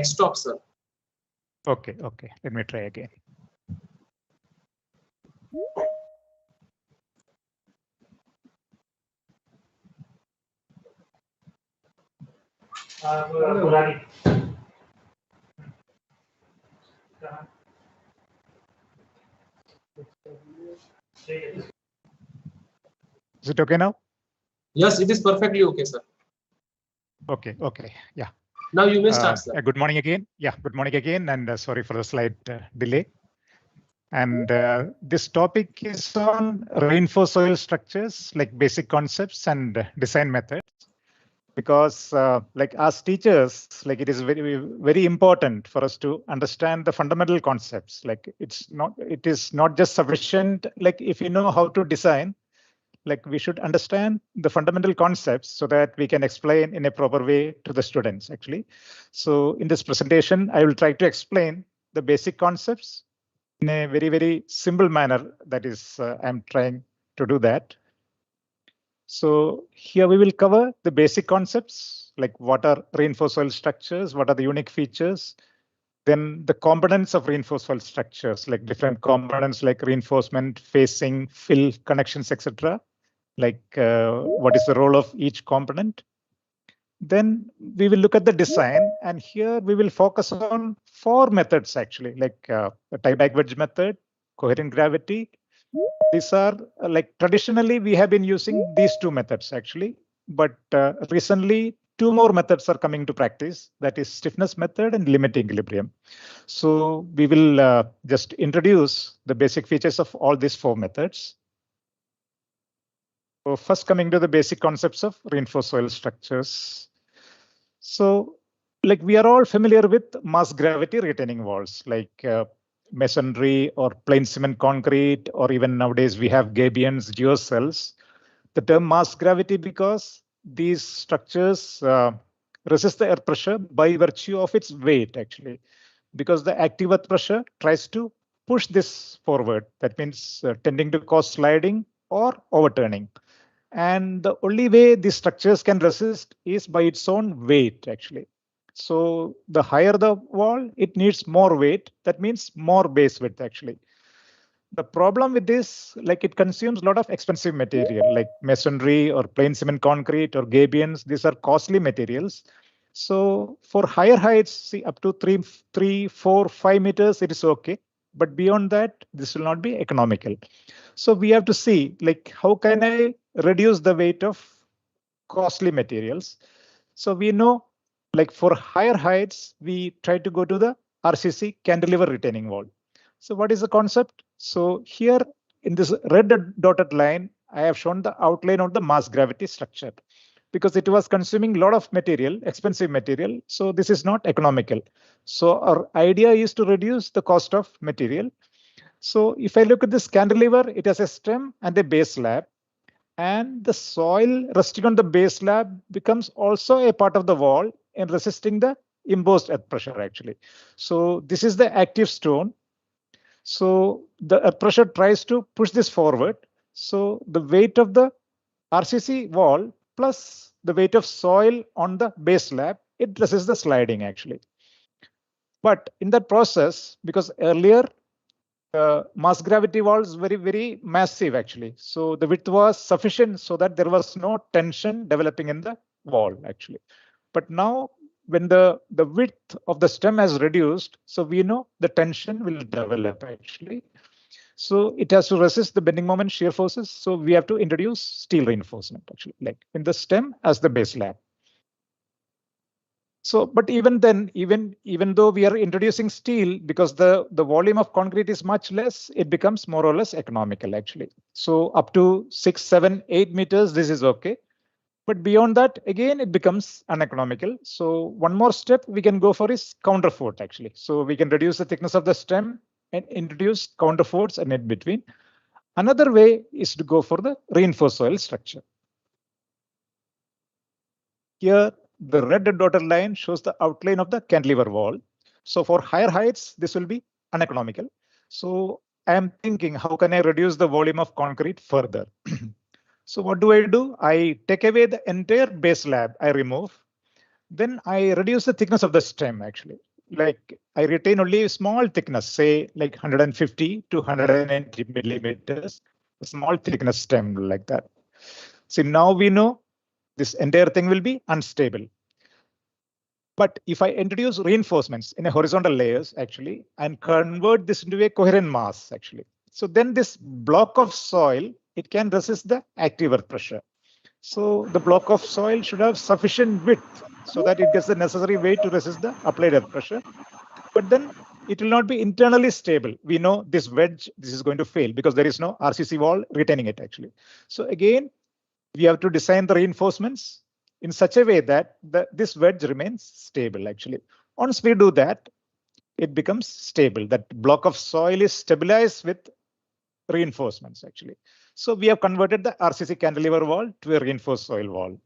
stop, sir. Okay, okay. Let me try again. Is it okay now? Yes, it is perfectly okay, sir. Okay, okay. Yeah. Now you may start, sir. Good morning again. Yeah, good morning again, and sorry for the slight delay. And this topic is on reinforced soil structures, like basic concepts and design methods. Because like as teachers, like it is very important for us to understand the fundamental concepts. Like it is not just sufficient, like if you know how to design, like we should understand the fundamental concepts so that we can explain in a proper way to the students actually. So in this presentation, I will try to explain the basic concepts in a very simple manner. That is, I'm trying to do that. So here we will cover the basic concepts, like what are reinforced soil structures, what are the unique features, then the components of reinforced soil structures, like different components like reinforcement, facing, fill, connections, etc. Like what is the role of each component. Then we will look at the design, and here we will focus on 4 methods actually, like the tie-back wedge method, coherent gravity. These are like traditionally we have been using these 2 methods actually, but recently 2 more methods are coming to practice, that is stiffness method and limit equilibrium. So we will just introduce the basic features of all these 4 methods. So first, coming to the basic concepts of reinforced soil structures. So like we are all familiar with mass gravity retaining walls, like masonry or plain cement concrete, or even nowadays we have gabions, geocells. The term mass gravity because these structures resist the earth pressure by virtue of its weight actually, because the active earth pressure tries to push this forward. That means tending to cause sliding or overturning. And the only way these structures can resist is by its own weight actually. So the higher the wall, it needs more weight. That means more base width actually. The problem with this, like it consumes a lot of expensive material like masonry or plain cement concrete or gabions. These are costly materials. So for higher heights, see up to 3, 4, 5 meters, it is okay. But beyond that, this will not be economical. So we have to see like how can I reduce the weight of costly materials. So we know like for higher heights, we try to go to the RCC cantilever retaining wall. So what is the concept? So here in this red dotted line, I have shown the outline of the mass gravity structure because it was consuming a lot of material, expensive material. So this is not economical. So our idea is to reduce the cost of material. So if I look at this cantilever, it has a stem and a base slab. And the soil resting on the base slab becomes also a part of the wall in resisting the imposed earth pressure actually. So this is the active stone. So the earth pressure tries to push this forward. So the weight of the RCC wall plus the weight of soil on the base slab, it resists the sliding actually. But in that process, because earlier mass gravity was very massive actually. So the width was sufficient so that there was no tension developing in the wall actually. But now when the width of the stem has reduced, so we know the tension will develop actually. So it has to resist the bending moment, shear forces. So we have to introduce steel reinforcement actually, like in the stem as the base slab. So, but even then, even though we are introducing steel, because the volume of concrete is much less, it becomes more or less economical actually. So up to 6, 7, 8 meters, this is okay. But beyond that, again, it becomes uneconomical. So one more step we can go for is counterfort actually. So we can reduce the thickness of the stem and introduce counterforts and in between. Another way is to go for the reinforced soil structure. Here, the red dotted line shows the outline of the cantilever wall. So for higher heights, this will be uneconomical. So I am thinking, how can I reduce the volume of concrete further? So what do? I take away the entire base slab, I remove. Then I reduce the thickness of the stem actually. like I retain only a small thickness, say like 150 to 190 millimeters, a small thickness stem like that. So now we know this entire thing will be unstable. But if I introduce reinforcements in a horizontal layers, actually, and convert this into a coherent mass, actually, so then this block of soil, it can resist the active earth pressure. So the block of soil should have sufficient width so that it gets the necessary weight to resist the applied earth pressure. But then it will not be internally stable. We know this wedge, this is going to fail because there is no RCC wall retaining it, actually. So again, we have to design the reinforcements in such a way that this wedge remains stable, actually. Once we do that, it becomes stable. That block of soil is stabilized with reinforcements, actually. So we have converted the RCC cantilever wall to a reinforced soil wall.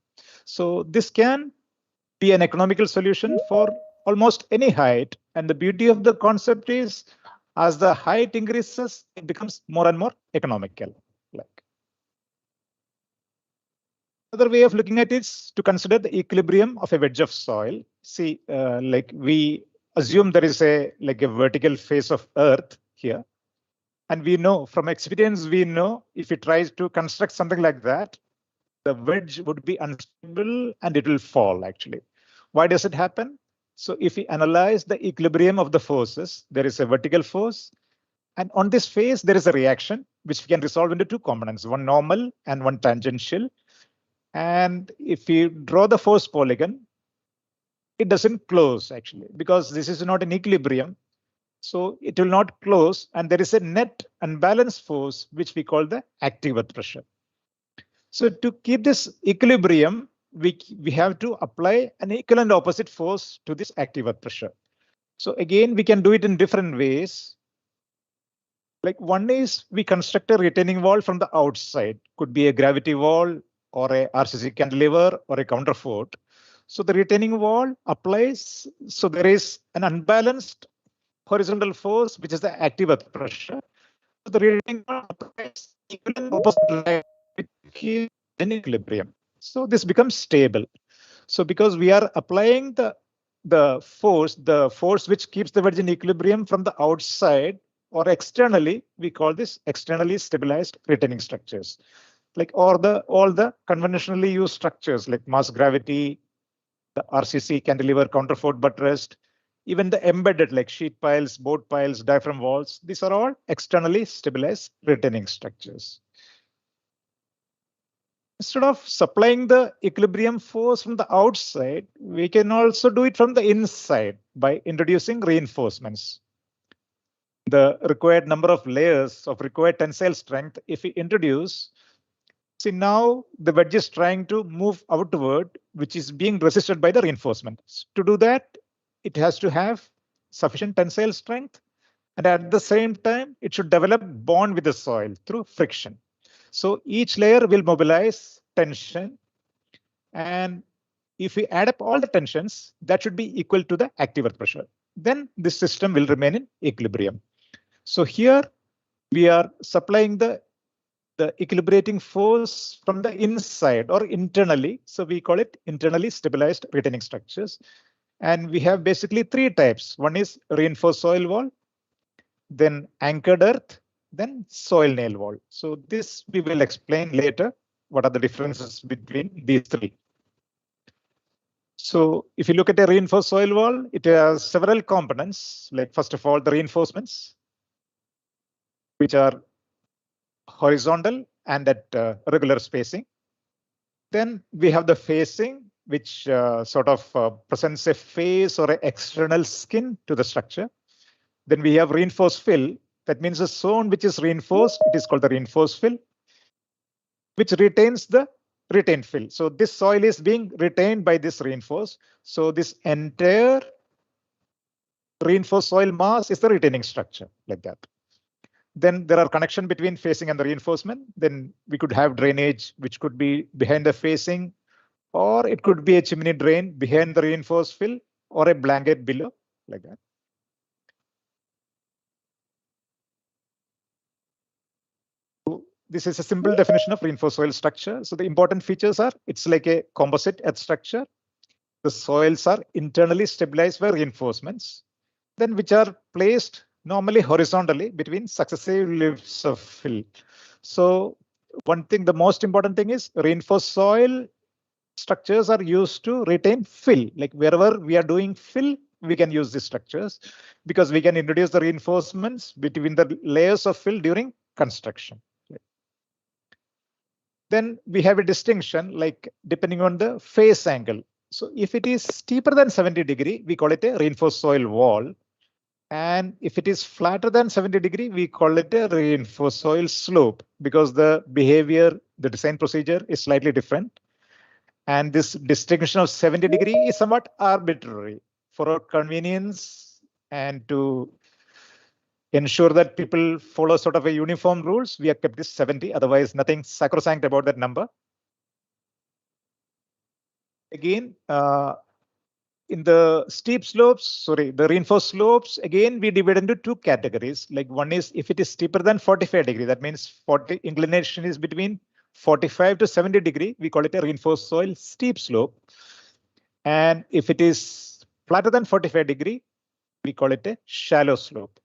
So this can be an economical solution for almost any height. And the beauty of the concept is, as the height increases, it becomes more and more economical. Another way of looking at it is to consider the equilibrium of a wedge of soil. See, like we assume there is a vertical face of earth here. And we know from experience, we know if it tries to construct something like that, the wedge would be unstable and it will fall, actually. Why does it happen? So if we analyze the equilibrium of the forces, there is a vertical force. And on this face, there is a reaction, which we can resolve into two components, one normal and one tangential. And if you draw the force polygon, it doesn't close, actually, because this is not an equilibrium. So it will not close, and there is a net unbalanced force, which we call the active earth pressure. So to keep this equilibrium, we have to apply an equal and opposite force to this active earth pressure. So again, we can do it in different ways. Like one is we construct a retaining wall from the outside, could be a gravity wall or a RCC cantilever or a counterfort. So the retaining wall applies, so there is an unbalanced horizontal force, which is the active earth pressure. So the retaining wall applies equal and opposite in equilibrium. So this becomes stable. So because we are applying the force which keeps the wedge in equilibrium from the outside or externally, we call this externally stabilized retaining structures. Like all the conventionally used structures like mass gravity, the RCC cantilever, counterfort buttress, even the embedded like sheet piles, board piles, diaphragm walls, these are all externally stabilized retaining structures. Instead of supplying the equilibrium force from the outside, we can also do it from the inside by introducing reinforcements. The required number of layers of required tensile strength, if we introduce, see now the wedge is trying to move outward, which is being resisted by the reinforcements. To do that, it has to have sufficient tensile strength, and at the same time, it should develop bond with the soil through friction. So each layer will mobilize tension, and if we add up all the tensions, that should be equal to the active earth pressure. Then this system will remain in equilibrium. So here we are supplying the equilibrating force from the inside or internally. So we call it internally stabilized retaining structures. And we have basically three types. One is reinforced soil wall, then anchored earth, then soil nail wall. So this we will explain later. What are the differences between these three? So if you look at a reinforced soil wall, it has several components. Like first of all, the reinforcements, which are horizontal and at regular spacing. Then we have the facing, which sort of presents a face or an external skin to the structure. Then we have reinforced fill. That means a zone which is reinforced. It is called the reinforced fill, which retains the retained fill. So this soil is being retained by this reinforced. So this entire reinforced soil mass is the retaining structure like that. Then there are connection between facing and the reinforcement. Then we could have drainage, which could be behind the facing, or it could be a chimney drain behind the reinforced fill, or a blanket below, like that. So this is a simple definition of reinforced soil structure. So the important features are, it's like a composite earth structure. The soils are internally stabilized by reinforcements. then which are placed normally horizontally between successive lifts of fill. So one thing, the most important thing is reinforced soil structures are used to retain fill. Like wherever we are doing fill, we can use these structures because we can introduce the reinforcements between the layers of fill during construction. Then we have a distinction like depending on the face angle. So if it is steeper than 70 degree, we call it a reinforced soil wall. And if it is flatter than 70 degree, we call it a reinforced soil slope because the behavior, the design procedure is slightly different. And this distinction of 70 degree is somewhat arbitrary for our convenience and to ensure that people follow sort of a uniform rules. We have kept this 70, otherwise nothing sacrosanct about that number. Again, in the steep slopes, the reinforced slopes, again, we divide into two categories. Like one is if it is steeper than 45 degree, that means 40 inclination is between 45 to 70 degree, we call it a reinforced soil steep slope. And if it is flatter than 45 degree, we call it a shallow slope.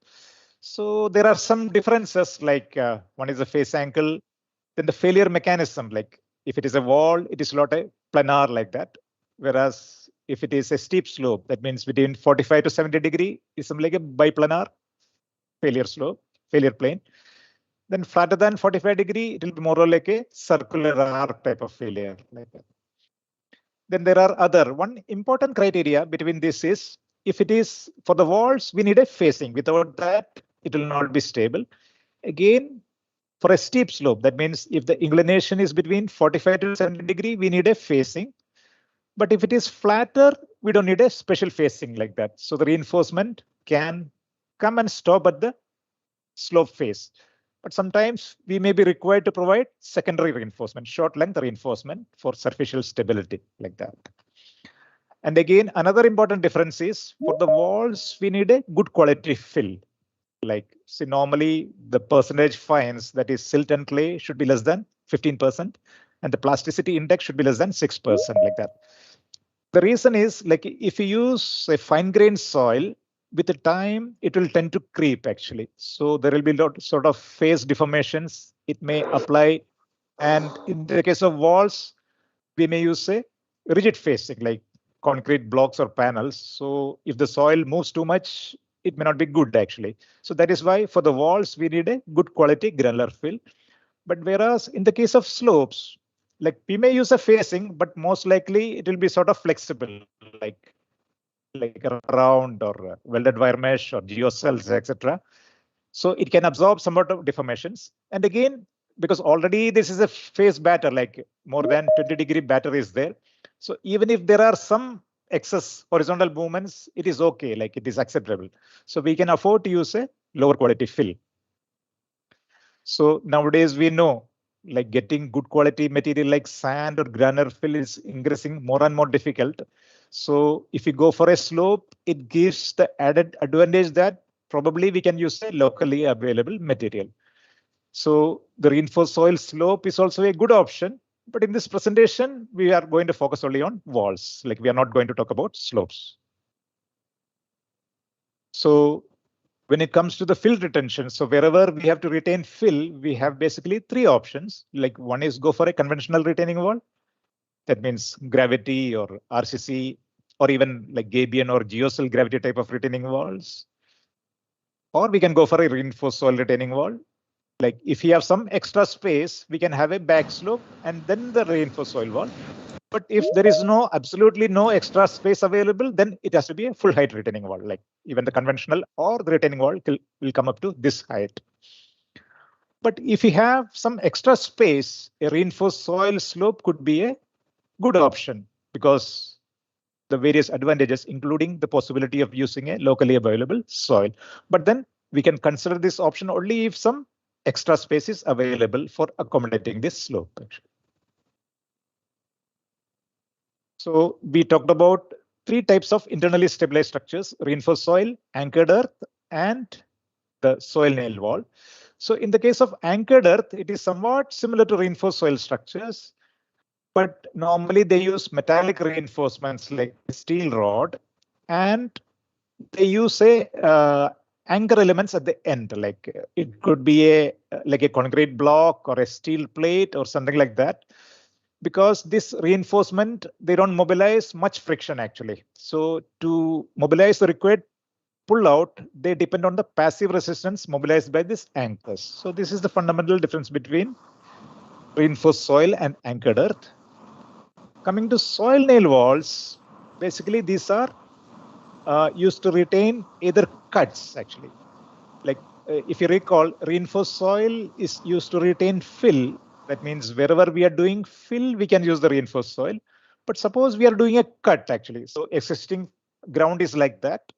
So there are some differences, like one is the face angle, then the failure mechanism, like if it is a wall, it is not a planar like that. Whereas if it is a steep slope, that means between 45 to 70 degree is something like a biplanar failure slope, failure plane. Then flatter than 45 degree, it will be more like a circular arc type of failure like that. Then there are one important criteria between this is if it is for the walls, we need a facing. Without that, it will not be stable. Again, for a steep slope, that means if the inclination is between 45 to 70 degree, we need a facing. But if it is flatter, we don't need a special facing like that. So the reinforcement can come and stop at the slope face. But sometimes we may be required to provide secondary reinforcement, short length reinforcement for surficial stability like that. And again, another important difference is for the walls, we need a good quality fill. Like, see, normally the percentage fines, that is silt and clay, should be less than 15%, and the plasticity index should be less than 6% like that. The reason is like if you use a fine-grained soil, with the time, it will tend to creep actually. So there will be sort of phase deformations. It may apply. And in the case of walls, we may use a rigid facing like concrete blocks or panels. So if the soil moves too much, it may not be good actually. So that is why for the walls, we need a good quality granular fill. But whereas in the case of slopes, like we may use a facing, but most likely it will be sort of flexible, like a round or welded wire mesh or geocells, etc. So it can absorb somewhat of deformations. And again, because already this is a phase batter, like more than 20 degree batter is there. So even if there are some excess horizontal movements, it is okay, like it is acceptable. So we can afford to use a lower quality fill. So nowadays we know like getting good quality material like sand or granular fill is increasing more and more difficult. So if you go for a slope, it gives the added advantage that probably we can use a locally available material. So the reinforced soil slope is also a good option. But in this presentation, we are going to focus only on walls. Like we are not going to talk about slopes. So when it comes to the fill retention, so wherever we have to retain fill, we have basically three options. Like one is go for a conventional retaining wall. That means gravity or RCC, or even like Gabion or geocell gravity type of retaining walls. Or we can go for a reinforced soil retaining wall. Like if you have some extra space, we can have a back slope and then the reinforced soil wall. But if there is absolutely no extra space available, then it has to be a full height retaining wall. Like even the conventional or the retaining wall will come up to this height. But if you have some extra space, a reinforced soil slope could be a good option because the various advantages, including the possibility of using a locally available soil. But then we can consider this option only if some extra space is available for accommodating this slope. So we talked about three types of internally stabilized structures: reinforced soil, anchored earth, and the soil nail wall. So in the case of anchored earth, it is somewhat similar to reinforced soil structures, but normally they use metallic reinforcements like steel rod and they use a anchor elements at the end, like it could be a concrete block or a steel plate or something like that. Because this reinforcement, they don't mobilize much friction actually. So to mobilize the required pull out, they depend on the passive resistance mobilized by these anchors. So this is the fundamental difference between reinforced soil and anchored earth. Coming to soil nail walls, basically these are used to retain either cuts actually. Like if you recall, reinforced soil is used to retain fill. That means wherever we are doing fill, we can use the reinforced soil. But suppose we are doing a cut actually. So existing ground is like that.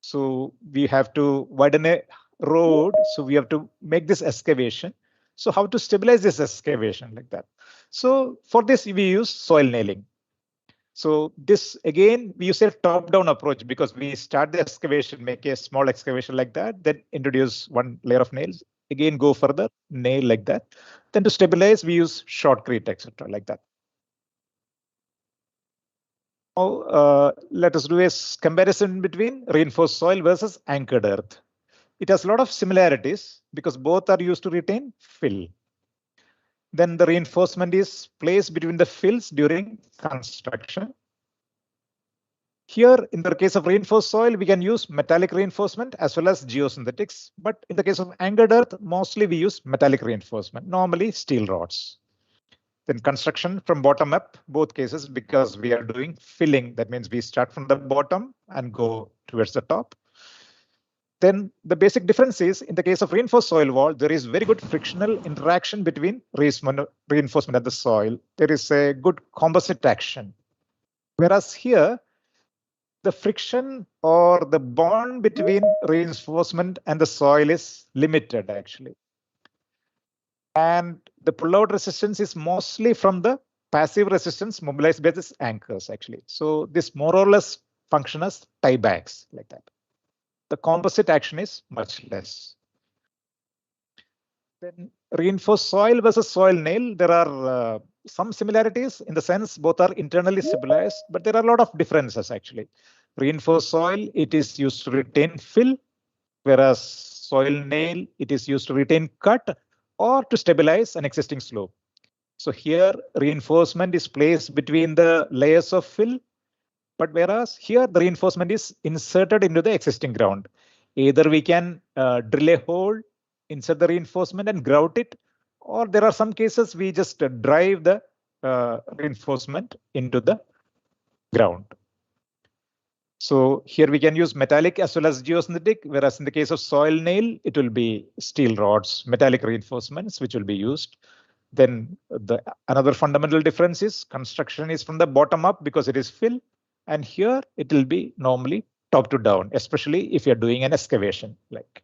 So we have to widen a road. So we have to make this excavation. So how to stabilize this excavation like that? So for this, we use soil nailing. So this again, we use a top-down approach because we start the excavation, make a small excavation like that, then introduce one layer of nails, again go further, nail like that. Then to stabilize, we use shotcrete, etc. like that. Now, let us do a comparison between reinforced soil versus anchored earth. It has a lot of similarities because both are used to retain fill. Then the reinforcement is placed between the fills during construction. Here, in the case of reinforced soil, we can use metallic reinforcement as well as geosynthetics. But in the case of anchored earth, mostly we use metallic reinforcement, normally steel rods. Then construction from bottom up, both cases, because we are doing filling. That means we start from the bottom and go towards the top. Then the basic difference is in the case of reinforced soil wall, there is very good frictional interaction between reinforcement and the soil. There is a good composite action. Whereas here, the friction or the bond between reinforcement and the soil is limited actually. And the pullout resistance is mostly from the passive resistance mobilized by these anchors actually. So this more or less function as tiebacks like that. The composite action is much less. Then reinforced soil versus soil nail, there are some similarities in the sense both are internally stabilized, but there are a lot of differences actually. Reinforced soil, it is used to retain fill, whereas soil nail, it is used to retain cut or to stabilize an existing slope. So here reinforcement is placed between the layers of fill, but whereas here the reinforcement is inserted into the existing ground. Either we can drill a hole, insert the reinforcement and grout it, or there are some cases we just drive the reinforcement into the ground. So here we can use metallic as well as geosynthetic, whereas in the case of soil nail, it will be steel rods, metallic reinforcements, which will be used. Then another fundamental difference is construction is from the bottom up because it is fill, and here it will be normally top to down, especially if you're doing an excavation like.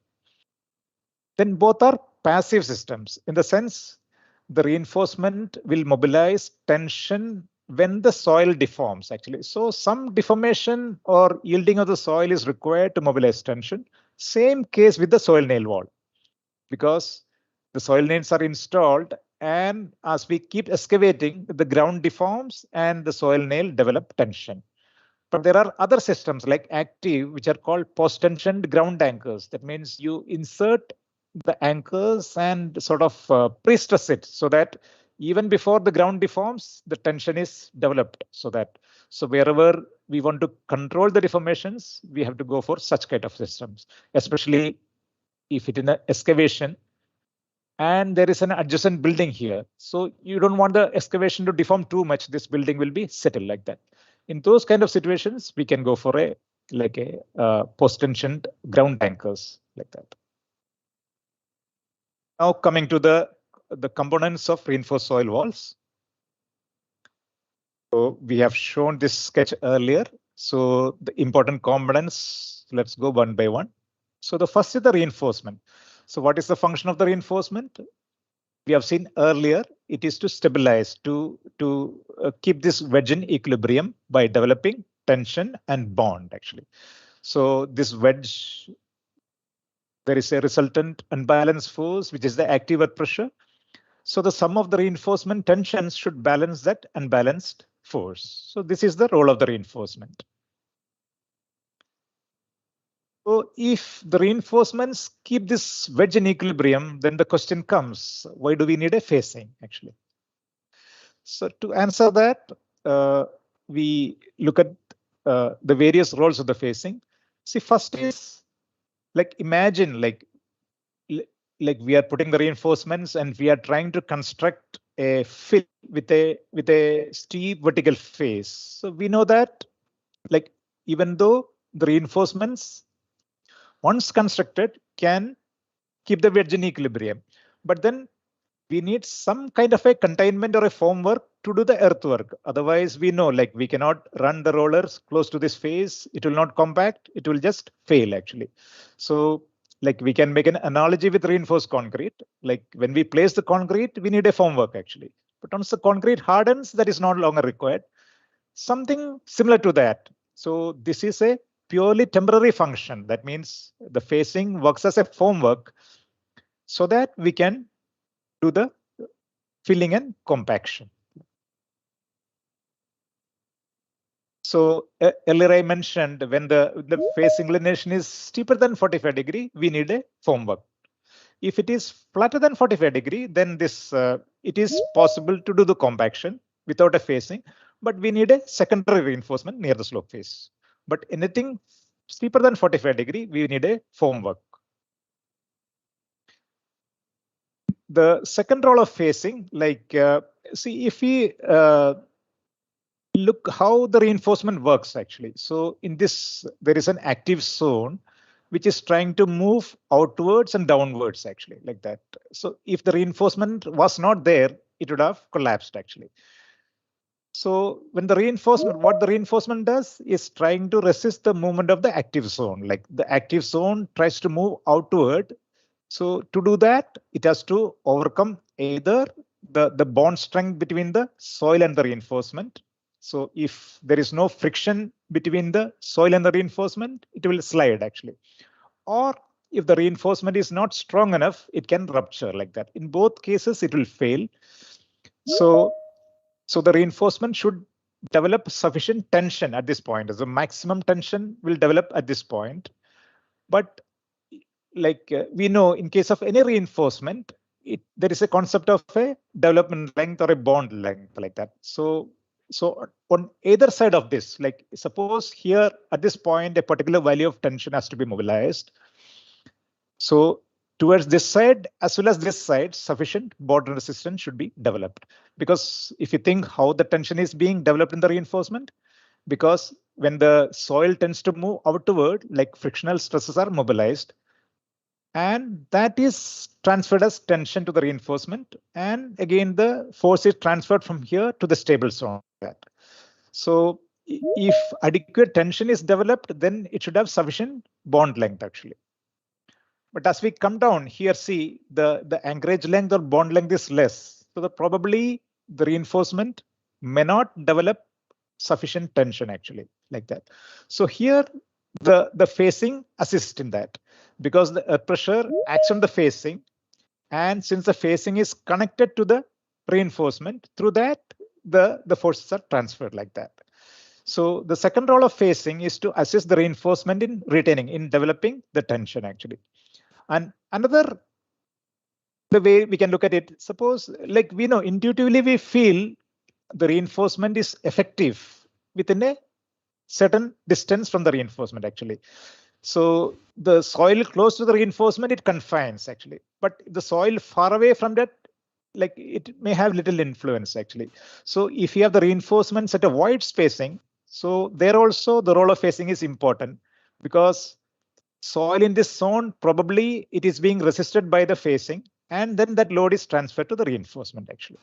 Then both are passive systems in the sense the reinforcement will mobilize tension when the soil deforms actually. So some deformation or yielding of the soil is required to mobilize tension. Same case with the soil nail wall because the soil nails are installed and as we keep excavating, the ground deforms and the soil nail develop tension. But there are other systems like active, which are called post-tensioned ground anchors. That means you insert the anchors and sort of pre-stress it so that even before the ground deforms, the tension is developed so wherever we want to control the deformations, we have to go for such kind of systems, especially if it in an excavation and there is an adjacent building here. So you don't want the excavation to deform too much. This building will be settled like that. In those kind of situations, we can go for a post-tensioned ground anchors like that. Now coming to the components of reinforced soil walls. So we have shown this sketch earlier. So the important components, let's go one by one. So the first is the reinforcement. So what is the function of the reinforcement? We have seen earlier, it is to stabilize, to keep this wedge in equilibrium by developing tension and bond actually. So this wedge, there is a resultant unbalanced force, which is the active earth pressure. So the sum of the reinforcement tensions should balance that unbalanced force. So this is the role of the reinforcement. So if the reinforcements keep this wedge in equilibrium, then the question comes, why do we need a facing actually? So to answer that, we look at the various roles of the facing. See, first is like imagine like we are putting the reinforcements and we are trying to construct a fill with a steep vertical face. So we know that like even though the reinforcements once constructed can keep the wedge in equilibrium, but then we need some kind of a containment or a formwork to do the earthwork. Otherwise, we know like we cannot run the rollers close to this face. It will not compact. It will just fail actually. So like we can make an analogy with reinforced concrete. Like when we place the concrete, we need a formwork actually. But once the concrete hardens, that is no longer required. Something similar to that. So this is a purely temporary function. That means the facing works as a formwork so that we can do the filling and compaction. So earlier I mentioned when the face inclination is steeper than 45 degree, we need a formwork. If it is flatter than 45 degree, then this it is possible to do the compaction without a facing, but we need a secondary reinforcement near the slope face. But anything steeper than 45 degree, we need a formwork. The second role of facing, like see if we look how the reinforcement works actually. So in this, there is an active zone which is trying to move outwards and downwards actually like that. So if the reinforcement was not there, it would have collapsed actually. So when the reinforcement, what the reinforcement does is trying to resist the movement of the active zone. Like the active zone tries to move outward. So to do that, it has to overcome either the bond strength between the soil and the reinforcement. So if there is no friction between the soil and the reinforcement, it will slide actually. Or if the reinforcement is not strong enough, it can rupture like that. In both cases, it will fail. So the reinforcement should develop sufficient tension at this point. As the maximum tension will develop at this point. But like we know in case of any reinforcement, there is a concept of a development length or a bond length like that. So on either side of this, like suppose here at this point, a particular value of tension has to be mobilized. So towards this side as well as this side, sufficient bond resistance should be developed. Because if you think how the tension is being developed in the reinforcement, because when the soil tends to move outward, like frictional stresses are mobilized, and that is transferred as tension to the reinforcement. And again, the force is transferred from here to the stable zone. So if adequate tension is developed, then it should have sufficient bond length actually. But as we come down here, see the anchorage length or bond length is less. So probably the reinforcement may not develop sufficient tension actually like that. So here the facing assists in that because the earth pressure acts on the facing. And since the facing is connected to the reinforcement, through that, the forces are transferred like that. So the second role of facing is to assist the reinforcement in retaining, in developing the tension actually. And another, the way we can look at it, suppose like we know intuitively we feel the reinforcement is effective within a certain distance from the reinforcement actually. So the soil close to the reinforcement, it confines actually, but the soil far away from that, like it may have little influence actually. So if you have the reinforcements at a wide spacing, so there also the role of facing is important because soil in this zone, probably it is being resisted by the facing and then that load is transferred to the reinforcement actually.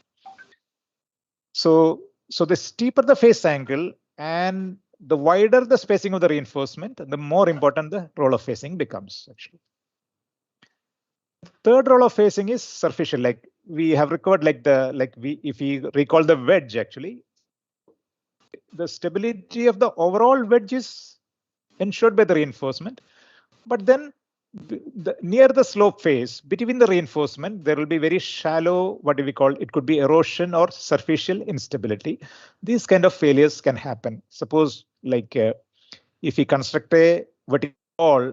So the steeper the face angle and the wider the spacing of the reinforcement, the more important the role of facing becomes actually. Third role of facing is surficial. Like we have recovered if we recall the wedge actually, the stability of the overall wedge is ensured by the reinforcement. But then near the slope face between the reinforcement, there will be very shallow, what do we call, it could be erosion or surficial instability. These kind of failures can happen. Suppose like if we construct a vertical wall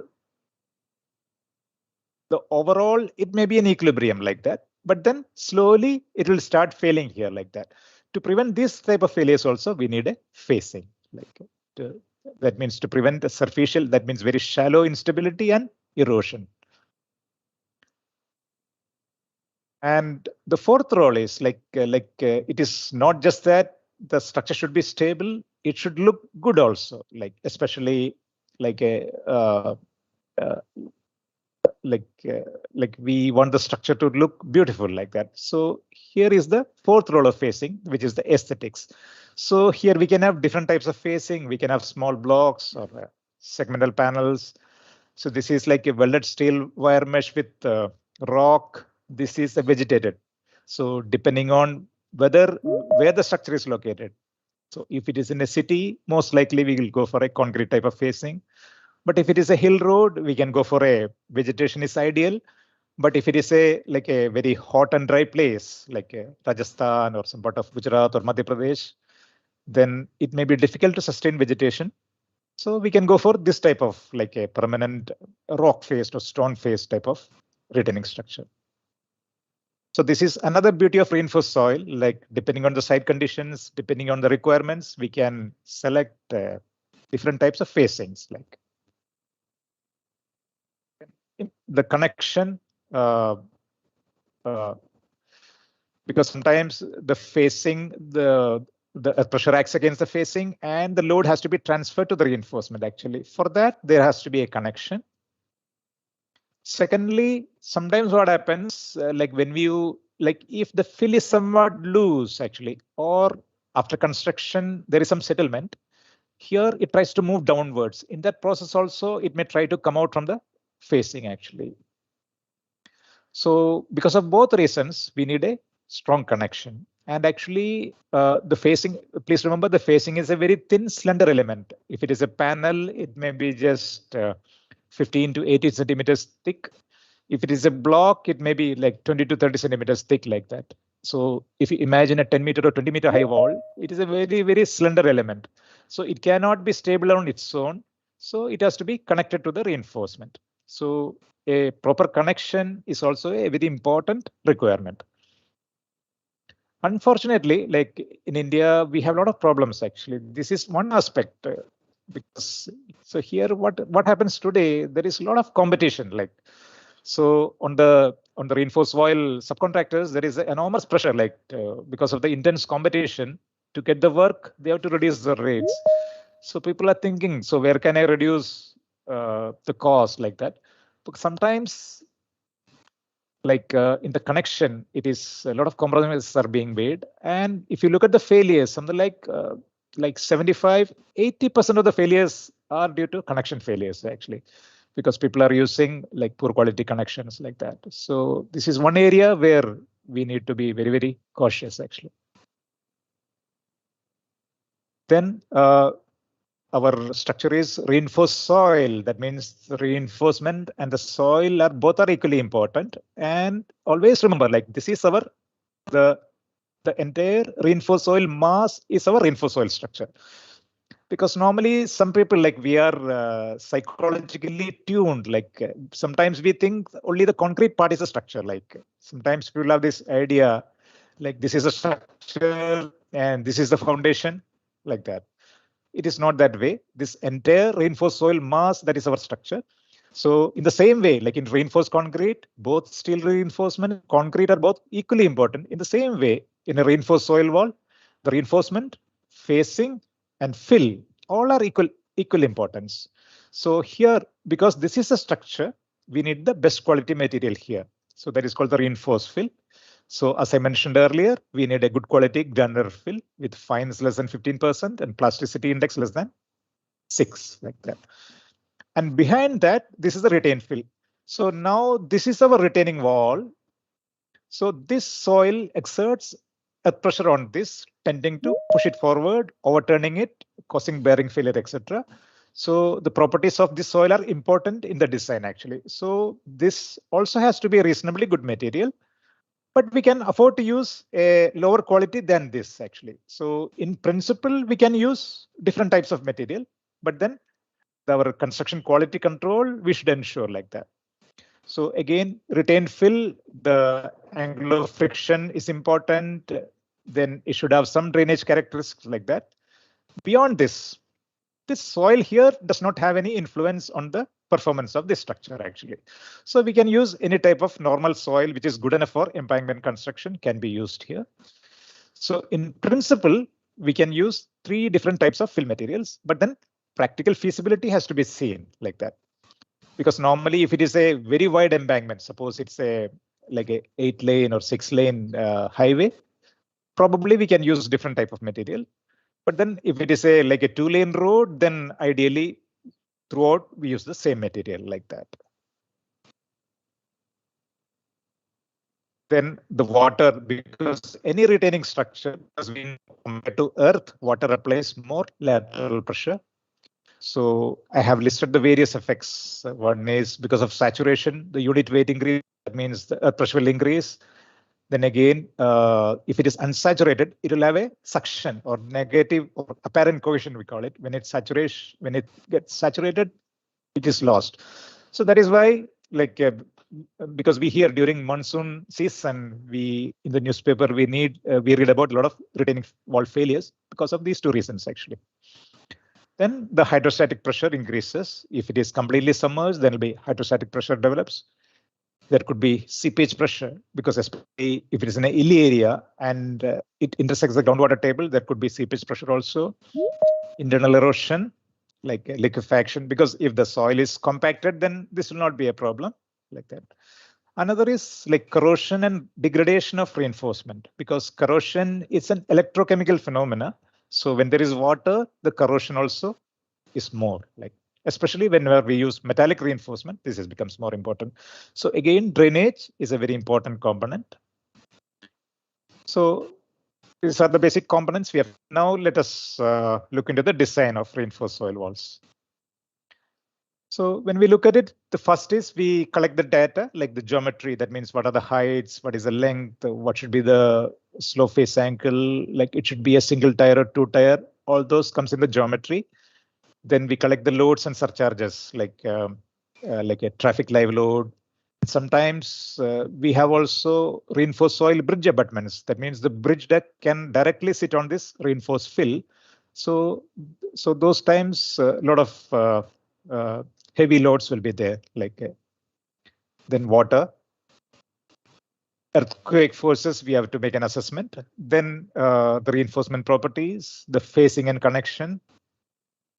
the overall, it may be an equilibrium like that, but then slowly it will start failing here like that. To prevent this type of failures also, we need a phasing. That means to prevent the surficial, that means very shallow instability and erosion. And the fourth role is it is not just that the structure should be stable, it should look good also, like especially like a like we want the structure to look beautiful like that. So here is the fourth role of phasing, which is the aesthetics. So here we can have different types of phasing. We can have small blocks or segmental panels. So this is like a welded steel wire mesh with rock. This is a vegetated. So depending on where the structure is located. So if it is in a city, most likely we will go for a concrete type of phasing. But if it is a hill road, we can go for a vegetation is ideal. But if it is a very hot and dry place, like Rajasthan or some part of Gujarat or Madhya Pradesh, then it may be difficult to sustain vegetation. So we can go for this type of like a permanent rock faced or stone faced type of retaining structure. So this is another beauty of reinforced soil, like depending on the site conditions, depending on the requirements, we can select different types of facings, like the connection, because sometimes the facing, the pressure acts against the facing and the load has to be transferred to the reinforcement. Actually, for that, there has to be a connection. Secondly, sometimes what happens, like when if the fill is somewhat loose, actually, or after construction, there is some settlement, here it tries to move downwards. In that process also, it may try to come out from the facing actually. So because of both reasons, we need a strong connection. And actually, the facing, please remember the facing is a very thin, slender element. If it is a panel, it may be just 15 to 80 centimeters thick. If it is a block, it may be like 20 to 30 centimeters thick like that. So if you imagine a 10-meter or 20-meter high wall, it is a very, very slender element. So it cannot be stable on its own. So it has to be connected to the reinforcement. So a proper connection is also a very important requirement. Unfortunately, like in India, we have a lot of problems actually. This is one aspect because so here what happens today, there is a lot of competition. Like so on the reinforced soil subcontractors, there is enormous pressure because of the intense competition to get the work, they have to reduce the rates. So people are thinking, so where can I reduce the cost like that? But sometimes in the connection, it is a lot of compromises are being made. And if you look at the failures, something like 75, 80% of the failures are due to connection failures actually, because people are using like poor quality connections like that. So this is one area where we need to be very, very cautious actually. Then our structure is reinforced soil. That means the reinforcement and the soil both are equally important. And always remember, like this is the entire reinforced soil mass is our reinforced soil structure. Because normally some people we are psychologically tuned. Sometimes we think only the concrete part is a structure. Sometimes people have this idea like this is a structure and this is the foundation like that. It is not that way. This entire reinforced soil mass, that is our structure. So in the same way, like in reinforced concrete, both steel reinforcement and concrete are both equally important. In the same way, in a reinforced soil wall, the reinforcement, facing, and fill all are equal importance. So here, because this is a structure, we need the best quality material here. So that is called the reinforced fill. So as I mentioned earlier, we need a good quality granular fill with fines less than 15% and plasticity index less than 6, like that. And behind that, this is the retained fill. So now this is our retaining wall. So this soil exerts a pressure on this, tending to push it forward, overturning it, causing bearing failure, etc. So the properties of this soil are important in the design actually. So this also has to be a reasonably good material. But we can afford to use a lower quality than this actually. So in principle, we can use different types of material, but then our construction quality control, we should ensure like that. So again, retained fill, the angle of friction is important. Then it should have some drainage characteristics like that. Beyond this soil here does not have any influence on the performance of this structure actually. So we can use any type of normal soil which is good enough for embankment construction can be used here. So in principle, we can use 3 different types of fill materials, but then practical feasibility has to be seen like that. Because normally if it is a very wide embankment, suppose it's like a 8-lane or 6-lane highway, probably we can use different type of material. But then if it is like a 2-lane road, then ideally throughout we use the same material like that. Then the water, because any retaining structure has been compared to earth, water applies more lateral pressure. So I have listed the various effects. One is because of saturation, the unit weight increase, that means the earth pressure will increase. Then again, if it is unsaturated, it will have a suction or negative or apparent cohesion, we call it. When it gets saturated, it is lost. So that is why, like, because we hear during monsoon season, in the newspaper we read about a lot of retaining wall failures because of these 2 reasons actually. Then the hydrostatic pressure increases. If it is completely submerged, then will be hydrostatic pressure develops. There could be seepage pressure, because especially if it is in a hilly area and it intersects the groundwater table, there could be seepage pressure also. Internal erosion, like liquefaction, because if the soil is compacted, then this will not be a problem like that. Another is like corrosion and degradation of reinforcement, because corrosion is an electrochemical phenomena. So when there is water, the corrosion also is more, like especially whenever we use metallic reinforcement, this becomes more important. So again, drainage is a very important component. So these are the basic components we have. Now let us look into the design of reinforced soil walls. So when we look at it, the first is we collect the data, like the geometry. That means what are the heights, what is the length, what should be the slope face angle, like it should be a single tier or 2 tier. All those comes in the geometry. Then we collect the loads and surcharges, like a traffic live load. Sometimes we have also reinforced soil bridge abutments. That means the bridge deck can directly sit on this reinforced fill. So those times a lot of heavy loads will be there, like then water. Earthquake forces, we have to make an assessment. Then the reinforcement properties, the facing and connection,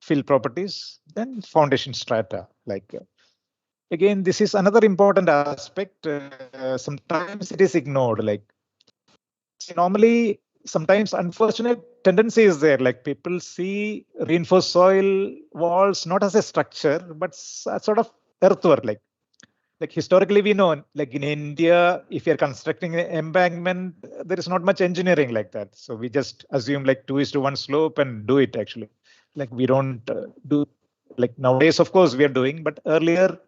fill properties, then foundation strata. Like again, this is another important aspect. Sometimes it is ignored. Like normally, sometimes unfortunate tendency is there. Like people see reinforced soil walls not as a structure, but sort of earthwork. Like historically, we know, like in India, if you're constructing an embankment, there is not much engineering like that. So we just assume like 2:1 slope and do it actually. Like we don't do, like nowadays, of course, we are doing, but earlier,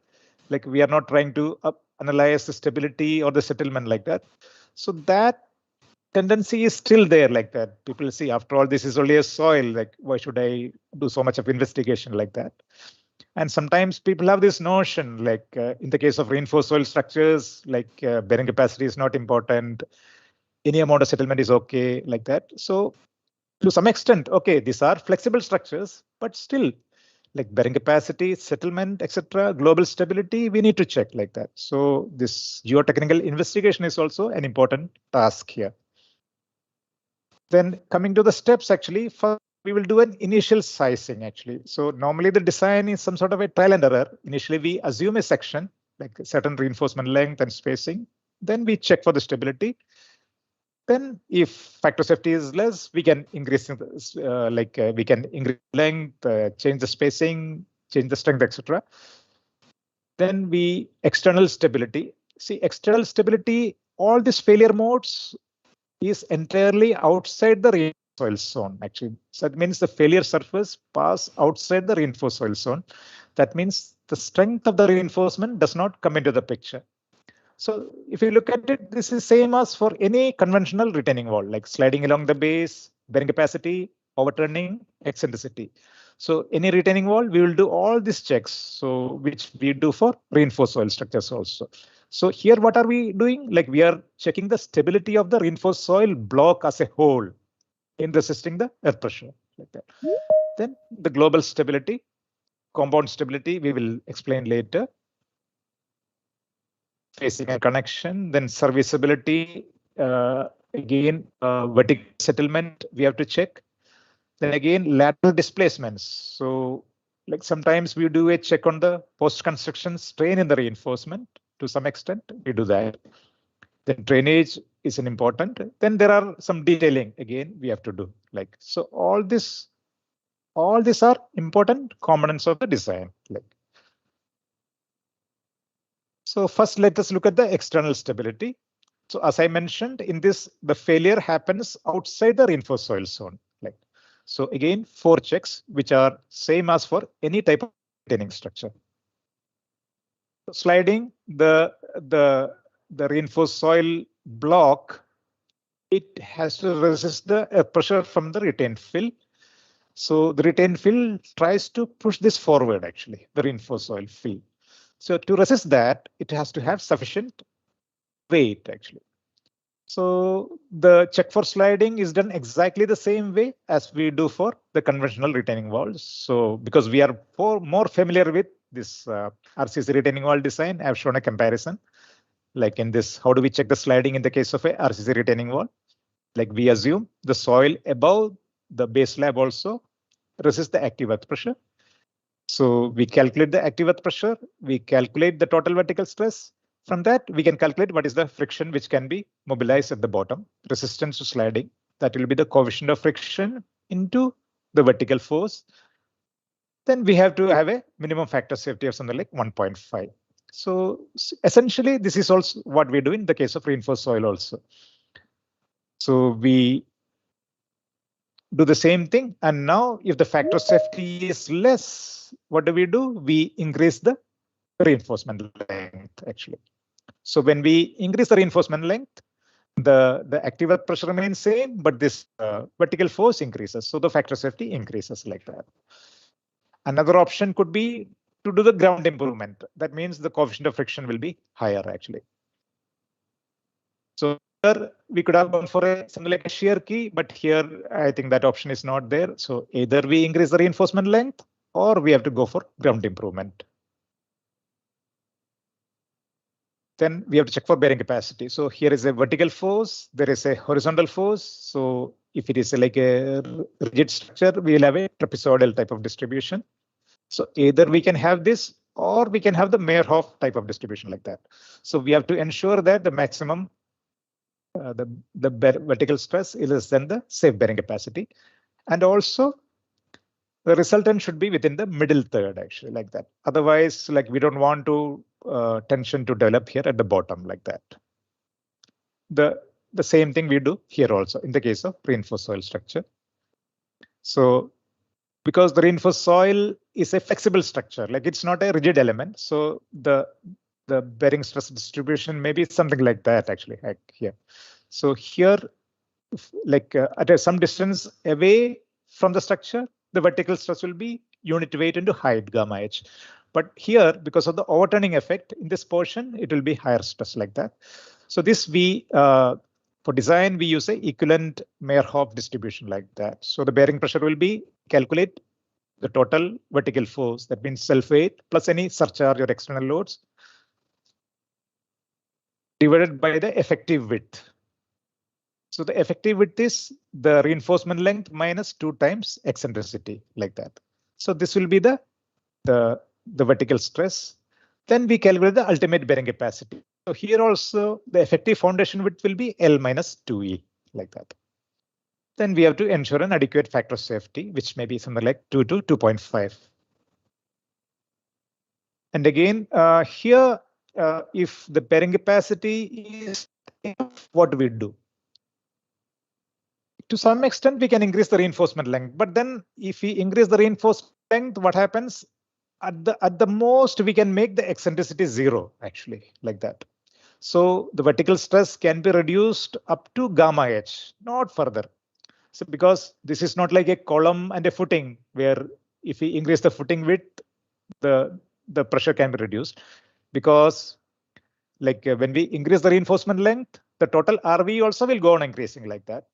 like we are not trying to analyze the stability or the settlement like that. So that tendency is still there like that. People see, after all, this is only a soil, like why should I do so much of investigation like that? And sometimes people have this notion, like in the case of reinforced soil structures, like bearing capacity is not important. Any amount of settlement is okay, like that. So to some extent, okay, these are flexible structures, but still, like bearing capacity, settlement, etc., global stability, we need to check like that. So this geotechnical investigation is also an important task here. Then coming to the steps, actually, first we will do an initial sizing actually. So normally the design is some sort of a trial and error. Initially, we assume a section, like a certain reinforcement length and spacing. Then we check for the stability. Then if factor safety is less, we can increase we can increase length, change the spacing, change the strength, etc. Then we external stability. See, external stability, all these failure modes is entirely outside the reinforced soil zone actually. So that means the failure surface pass outside the reinforced soil zone. That means the strength of the reinforcement does not come into the picture. So if you look at it, this is same as for any conventional retaining wall, like sliding along the base, bearing capacity, overturning, eccentricity. So any retaining wall, we will do all these checks. So which we do for reinforced soil structures also. So here, what are we doing? Like we are checking the stability of the reinforced soil block as a whole in resisting the earth pressure like that. Then the global stability, compound stability, we will explain later. Facing and connection, then serviceability, again, vertical settlement, we have to check. Then again, lateral displacements. So like sometimes we do a check on the post-construction strain in the reinforcement to some extent, we do that. Then drainage is an important. Then there are some detailing, again, we have to do like, so all these are important components of the design. Like, so first, let us look at the external stability. So as I mentioned in this, the failure happens outside the reinforced soil zone. Like, so again, 4 checks, which are same as for any type of retaining structure. Sliding the reinforced soil block, it has to resist the pressure from the retained fill. So the retained fill tries to push this forward, actually, the reinforced soil fill. So to resist that, it has to have sufficient weight, actually. So the check for sliding is done exactly the same way as we do for the conventional retaining walls. So because we are more familiar with this RCC retaining wall design, I've shown a comparison. Like in this, how do we check the sliding in the case of a RCC retaining wall? Like we assume the soil above the base slab also resists the active earth pressure. So we calculate the active earth pressure, we calculate the total vertical stress. From that, we can calculate what is the friction which can be mobilized at the bottom, resistance to sliding. That will be the coefficient of friction into the vertical force. Then we have to have a minimum factor safety of something like 1.5. So essentially, this is also what we do in the case of reinforced soil also. So we do the same thing. And now if the factor safety is less, what do? We increase the reinforcement length, actually. So when we increase the reinforcement length, the active earth pressure remains same, but this vertical force increases. So the factor safety increases like that. Another option could be to do the ground improvement. That means the coefficient of friction will be higher, actually. So here we could have gone for something like a shear key, but here I think that option is not there. So either we increase the reinforcement length or we have to go for ground improvement. Then we have to check for bearing capacity. So here is a vertical force, there is a horizontal force. So if it is like a rigid structure, we will have a trapezoidal type of distribution. So either we can have this or we can have the Meyerhof type of distribution like that. So we have to ensure that the maximum the vertical stress is less than the safe bearing capacity. And also the resultant should be within the middle third, actually, like that. Otherwise, like we don't want to tension to develop here at the bottom like that. The same thing we do here also in the case of reinforced soil structure. So because the reinforced soil is a flexible structure, like it's not a rigid element. So the bearing stress distribution may be something like that, actually, like here. So here, like at some distance away from the structure, the vertical stress will be unit weight into height, gamma h. But here, because of the overturning effect in this portion, it will be higher stress like that. So this for design, we use a equivalent Meyerhof distribution like that. So the bearing pressure will be calculate the total vertical force, that means self weight plus any surcharge or external loads, divided by the effective width. So the effective width is the reinforcement length minus 2 times eccentricity, like that. So this will be the vertical stress. Then we calculate the ultimate bearing capacity. So here also the effective foundation width will be L minus 2E, like that. Then we have to ensure an adequate factor of safety, which may be something like 2 to 2.5. And again, here, if the bearing capacity is enough, what do we do? To some extent, we can increase the reinforcement length, but then if we increase the reinforcement length, what happens? At the most, we can make the eccentricity 0, actually, like that. So the vertical stress can be reduced up to gamma h, not further. So because this is not like a column and a footing where if we increase the footing width, the pressure can be reduced, because like when we increase the reinforcement length, the total RV also will go on increasing like that.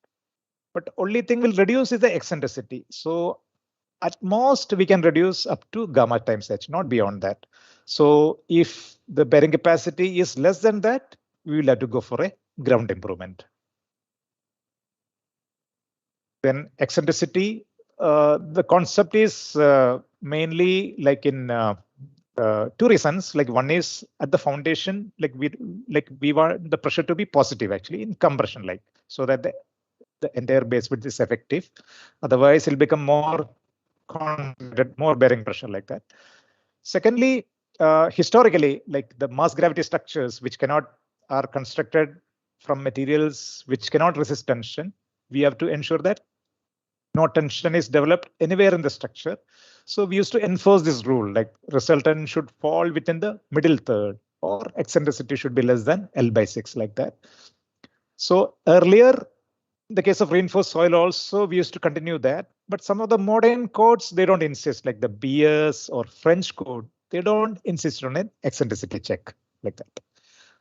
But only thing will reduce is the eccentricity. So at most we can reduce up to gamma times h, not beyond that. So if the bearing capacity is less than that, we will have to go for a ground improvement. Then eccentricity, the concept is mainly like in two reasons. Like one is at the foundation, like we want the pressure to be positive actually in compression, like so that the entire base width is effective. Otherwise, it'll become more bearing pressure like that. Secondly, historically, like the mass gravity structures which are constructed from materials which cannot resist tension, we have to ensure that no tension is developed anywhere in the structure. So we used to enforce this rule, like resultant should fall within the middle third, or eccentricity should be less than L/6, like that. So earlier, in the case of reinforced soil also, we used to continue that. But some of the modern codes, they don't insist, like the BS or French code, they don't insist on an eccentricity check like that.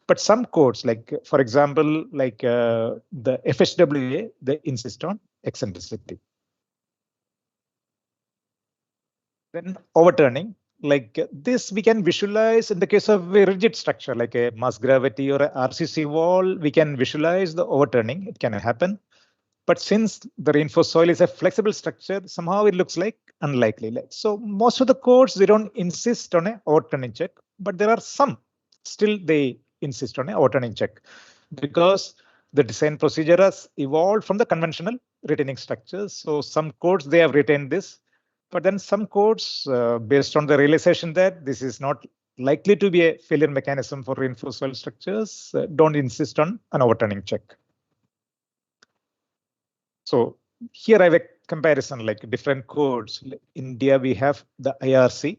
But some codes, like for example, like the FHWA, they insist on eccentricity. Then overturning, like this we can visualize in the case of a rigid structure, like a mass gravity or a RCC wall, we can visualize the overturning. It can happen. But since the reinforced soil is a flexible structure, somehow it looks like unlikely. So most of the codes, they don't insist on an overturning check, but there are some still they insist on an overturning check, because the design procedure has evolved from the conventional retaining structures. So some codes, they have retained this, but then some codes, based on the realization that this is not likely to be a failure mechanism for reinforced soil structures, don't insist on an overturning check. So here I have a comparison, like different codes. In India, we have the IRC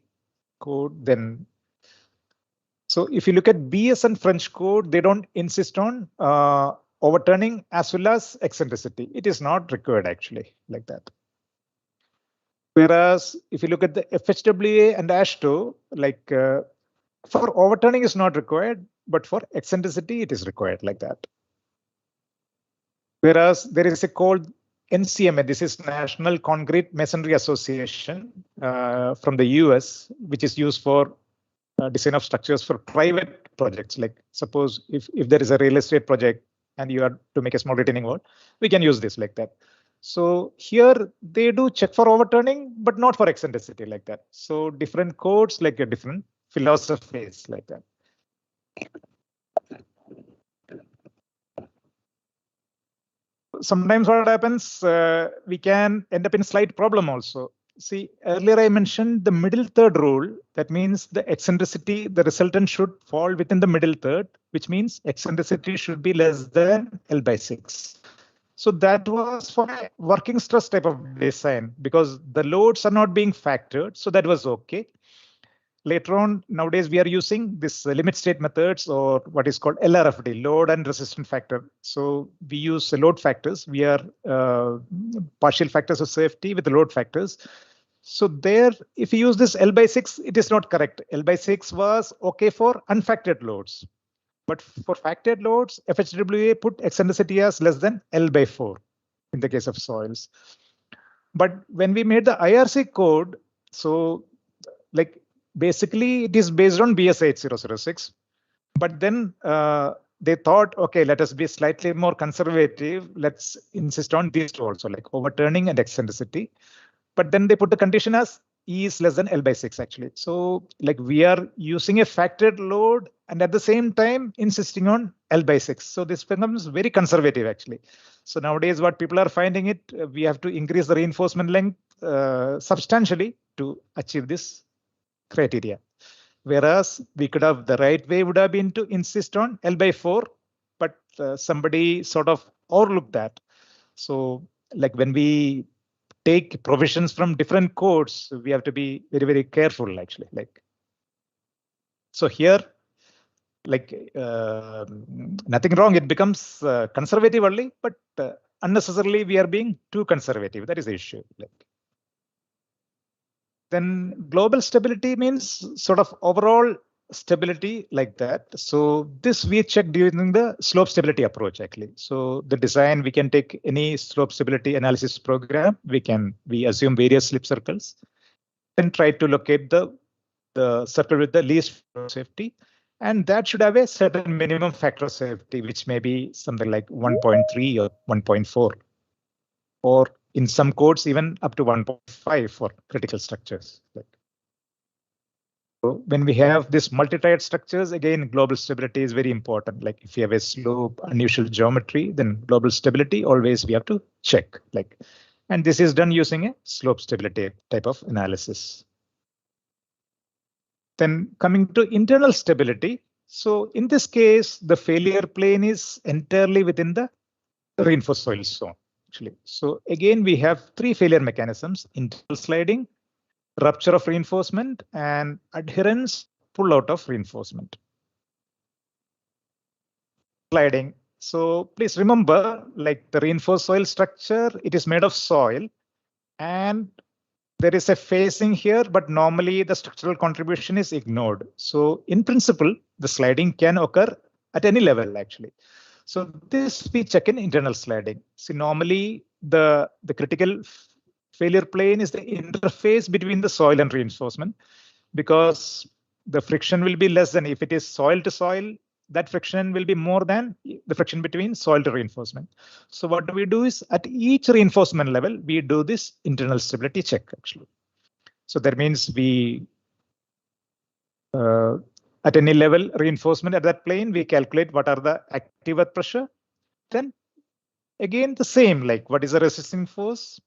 code. Then, so if you look at BS and French code, they don't insist on overturning as well as eccentricity. It is not required actually like that. Whereas if you look at the FHWA and AASHTO, like for overturning is not required, but for eccentricity it is required like that. Whereas there is a code NCMA, this is National Concrete Masonry Association from the US, which is used for design of structures for private projects. Like suppose if there is a real estate project and you are to make a small retaining wall, we can use this like that. So here they do check for overturning, but not for eccentricity like that. So different codes, like a different philosophies like that. Sometimes what happens, we can end up in slight problem also. See, earlier I mentioned the middle third rule. That means the eccentricity, the resultant should fall within the middle third, which means eccentricity should be less than L/6. So that was for a working stress type of design, because the loads are not being factored. So that was okay. Later on, nowadays, we are using this limit state methods, or what is called LRFD, load and resistance factor. So we use load factors. We are partial factors of safety with the load factors. So there, if you use this L/6, it is not correct. L/6 was okay for unfactored loads. But for factored loads, FHWA put eccentricity as less than L/4 in the case of soils. But when we made the IRC code, so like basically it is based on BS 8006. But then they thought, OK, let us be slightly more conservative. Let's insist on these two also, like overturning and eccentricity. But then they put the condition as E is less than L/6 actually. So like we are using a factored load and at the same time insisting on L/6. So this becomes very conservative actually. So nowadays what people are finding it, we have to increase the reinforcement length substantially to achieve this criteria. Whereas we could have, the right way would have been to insist on L/4, but somebody sort of overlooked that. So like when we take provisions from different codes, we have to be very, very careful actually. Like, so here, like nothing wrong, it becomes conservative only, but unnecessarily we are being too conservative. That is the issue. Like, Then global stability means sort of overall stability like that. So this we check during the slope stability approach actually. So the design, we can take any slope stability analysis program. We assume various slip circles, then try to locate the circle with the least factor of safety. And that should have a certain minimum factor of safety, which may be something like 1.3 or 1.4, or in some codes, even up to 1.5 for critical structures. So when we have this multi-tied structures, again, global stability is very important. Like if you have a slope, unusual geometry, then global stability always we have to check. And this is done using a slope stability type of analysis. Then coming to internal stability. So in this case, the failure plane is entirely within the reinforced soil zone, actually. So again, we have three failure mechanisms: internal sliding, rupture of reinforcement, and adherence pullout of reinforcement. Sliding. So please remember, like the reinforced soil structure, it is made of soil, and there is a facing here, but normally the structural contribution is ignored. So in principle, the sliding can occur at any level, actually. So this we check in internal sliding. See, normally the critical failure plane is the interface between the soil and reinforcement, because the friction will be less than if it is soil to soil. That friction will be more than the friction between soil to reinforcement. So what we do is at each reinforcement level, we do this internal stability check actually. So that means we, at any level reinforcement at that plane, we calculate what are the active earth pressure. Then again, the same, like what is the resisting force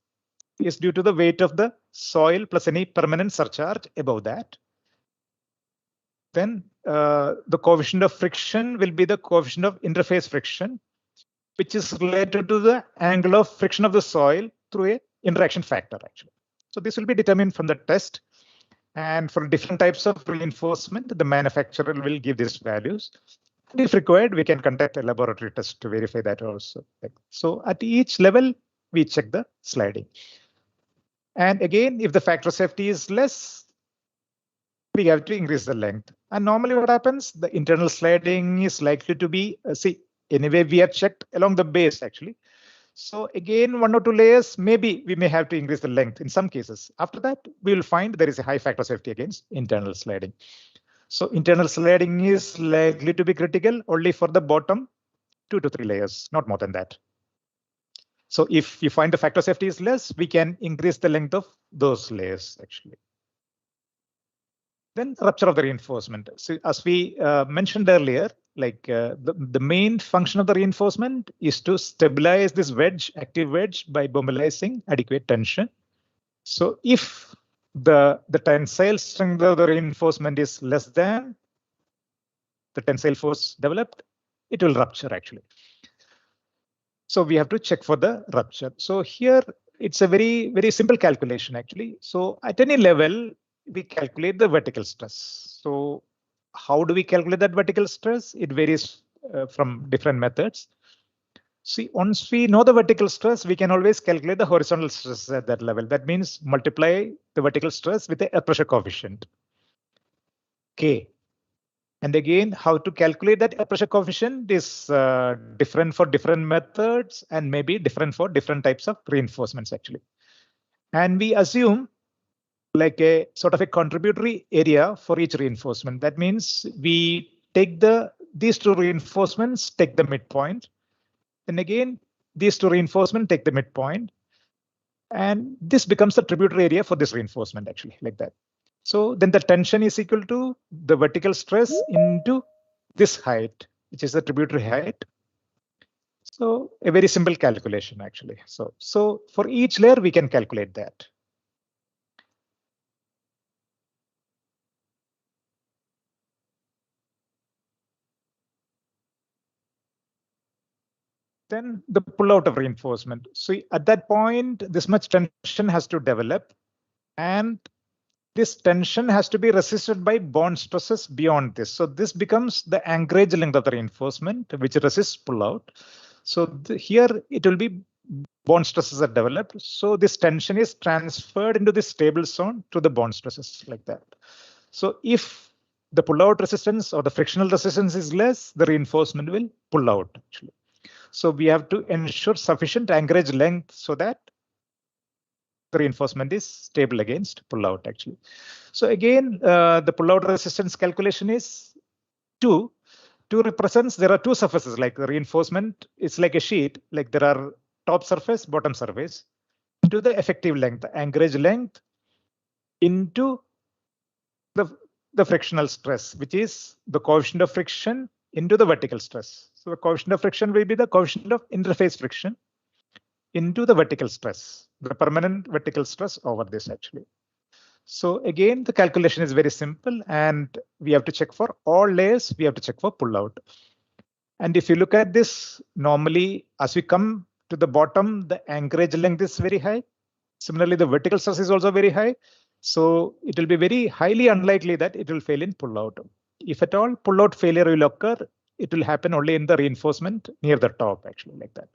is due to the weight of the soil plus any permanent surcharge above that. Then the coefficient of friction will be the coefficient of interface friction, which is related to the angle of friction of the soil through a interaction factor, actually. So this will be determined from the test. And for different types of reinforcement, the manufacturer will give these values. And if required, we can conduct a laboratory test to verify that also. So at each level, we check the sliding. And again, if the factor of safety is less, we have to increase the length. And normally what happens, the internal sliding is likely to be, anyway, we have checked along the base actually. So again, 1 or 2 layers, maybe we may have to increase the length in some cases. After that, we will find there is a high factor of safety against internal sliding. So internal sliding is likely to be critical only for the bottom 2 to 3 layers, not more than that. So if you find the factor of safety is less, we can increase the length of those layers actually. Then rupture of the reinforcement. So as we mentioned earlier, like the main function of the reinforcement is to stabilize this wedge, active wedge, by mobilizing adequate tension. So if the tensile strength of the reinforcement is less than the tensile force developed, it will rupture actually. So we have to check for the rupture. So here it's a very, very simple calculation actually. So at any level, we calculate the vertical stress. So how do we calculate that vertical stress? It varies from different methods. See, once we know the vertical stress, we can always calculate the horizontal stress at that level. That means multiply the vertical stress with the earth pressure coefficient, K. And again, how to calculate that earth pressure coefficient is different for different methods and maybe different for different types of reinforcements actually. And we assume like a sort of a contributory area for each reinforcement. That means we take these 2 reinforcements, take the midpoint. And again, these 2 reinforcements take the midpoint. And this becomes the tributary area for this reinforcement actually, like that. So then the tension is equal to the vertical stress into this height, which is the tributary height. So a very simple calculation actually. So for each layer, we can calculate that. Then the pullout of reinforcement. So at that point, this much tension has to develop, and this tension has to be resisted by bond stresses beyond this. So this becomes the anchorage length of the reinforcement, which resists pullout. So here it will be bond stresses are developed. So this tension is transferred into the stable zone to the bond stresses like that. So if the pull-out resistance or the frictional resistance is less, the reinforcement will pull out actually. So we have to ensure sufficient anchorage length so that the reinforcement is stable against pull-out actually. So again, the pull-out resistance calculation is 2. 2 represents there are two surfaces, like the reinforcement is like a sheet, like there are top surface, bottom surface, into the effective length, the anchorage length into the frictional stress, which is the coefficient of friction into the vertical stress. So the coefficient of friction will be the coefficient of interface friction into the vertical stress, the permanent vertical stress over this actually. So again, the calculation is very simple, and we have to check for all layers. We have to check for pull out. And if you look at this, normally as we come to the bottom, the anchorage length is very high. Similarly, the vertical stress is also very high. So it will be very highly unlikely that it will fail in pull out. If at all pull out failure will occur, it will happen only in the reinforcement near the top actually like that.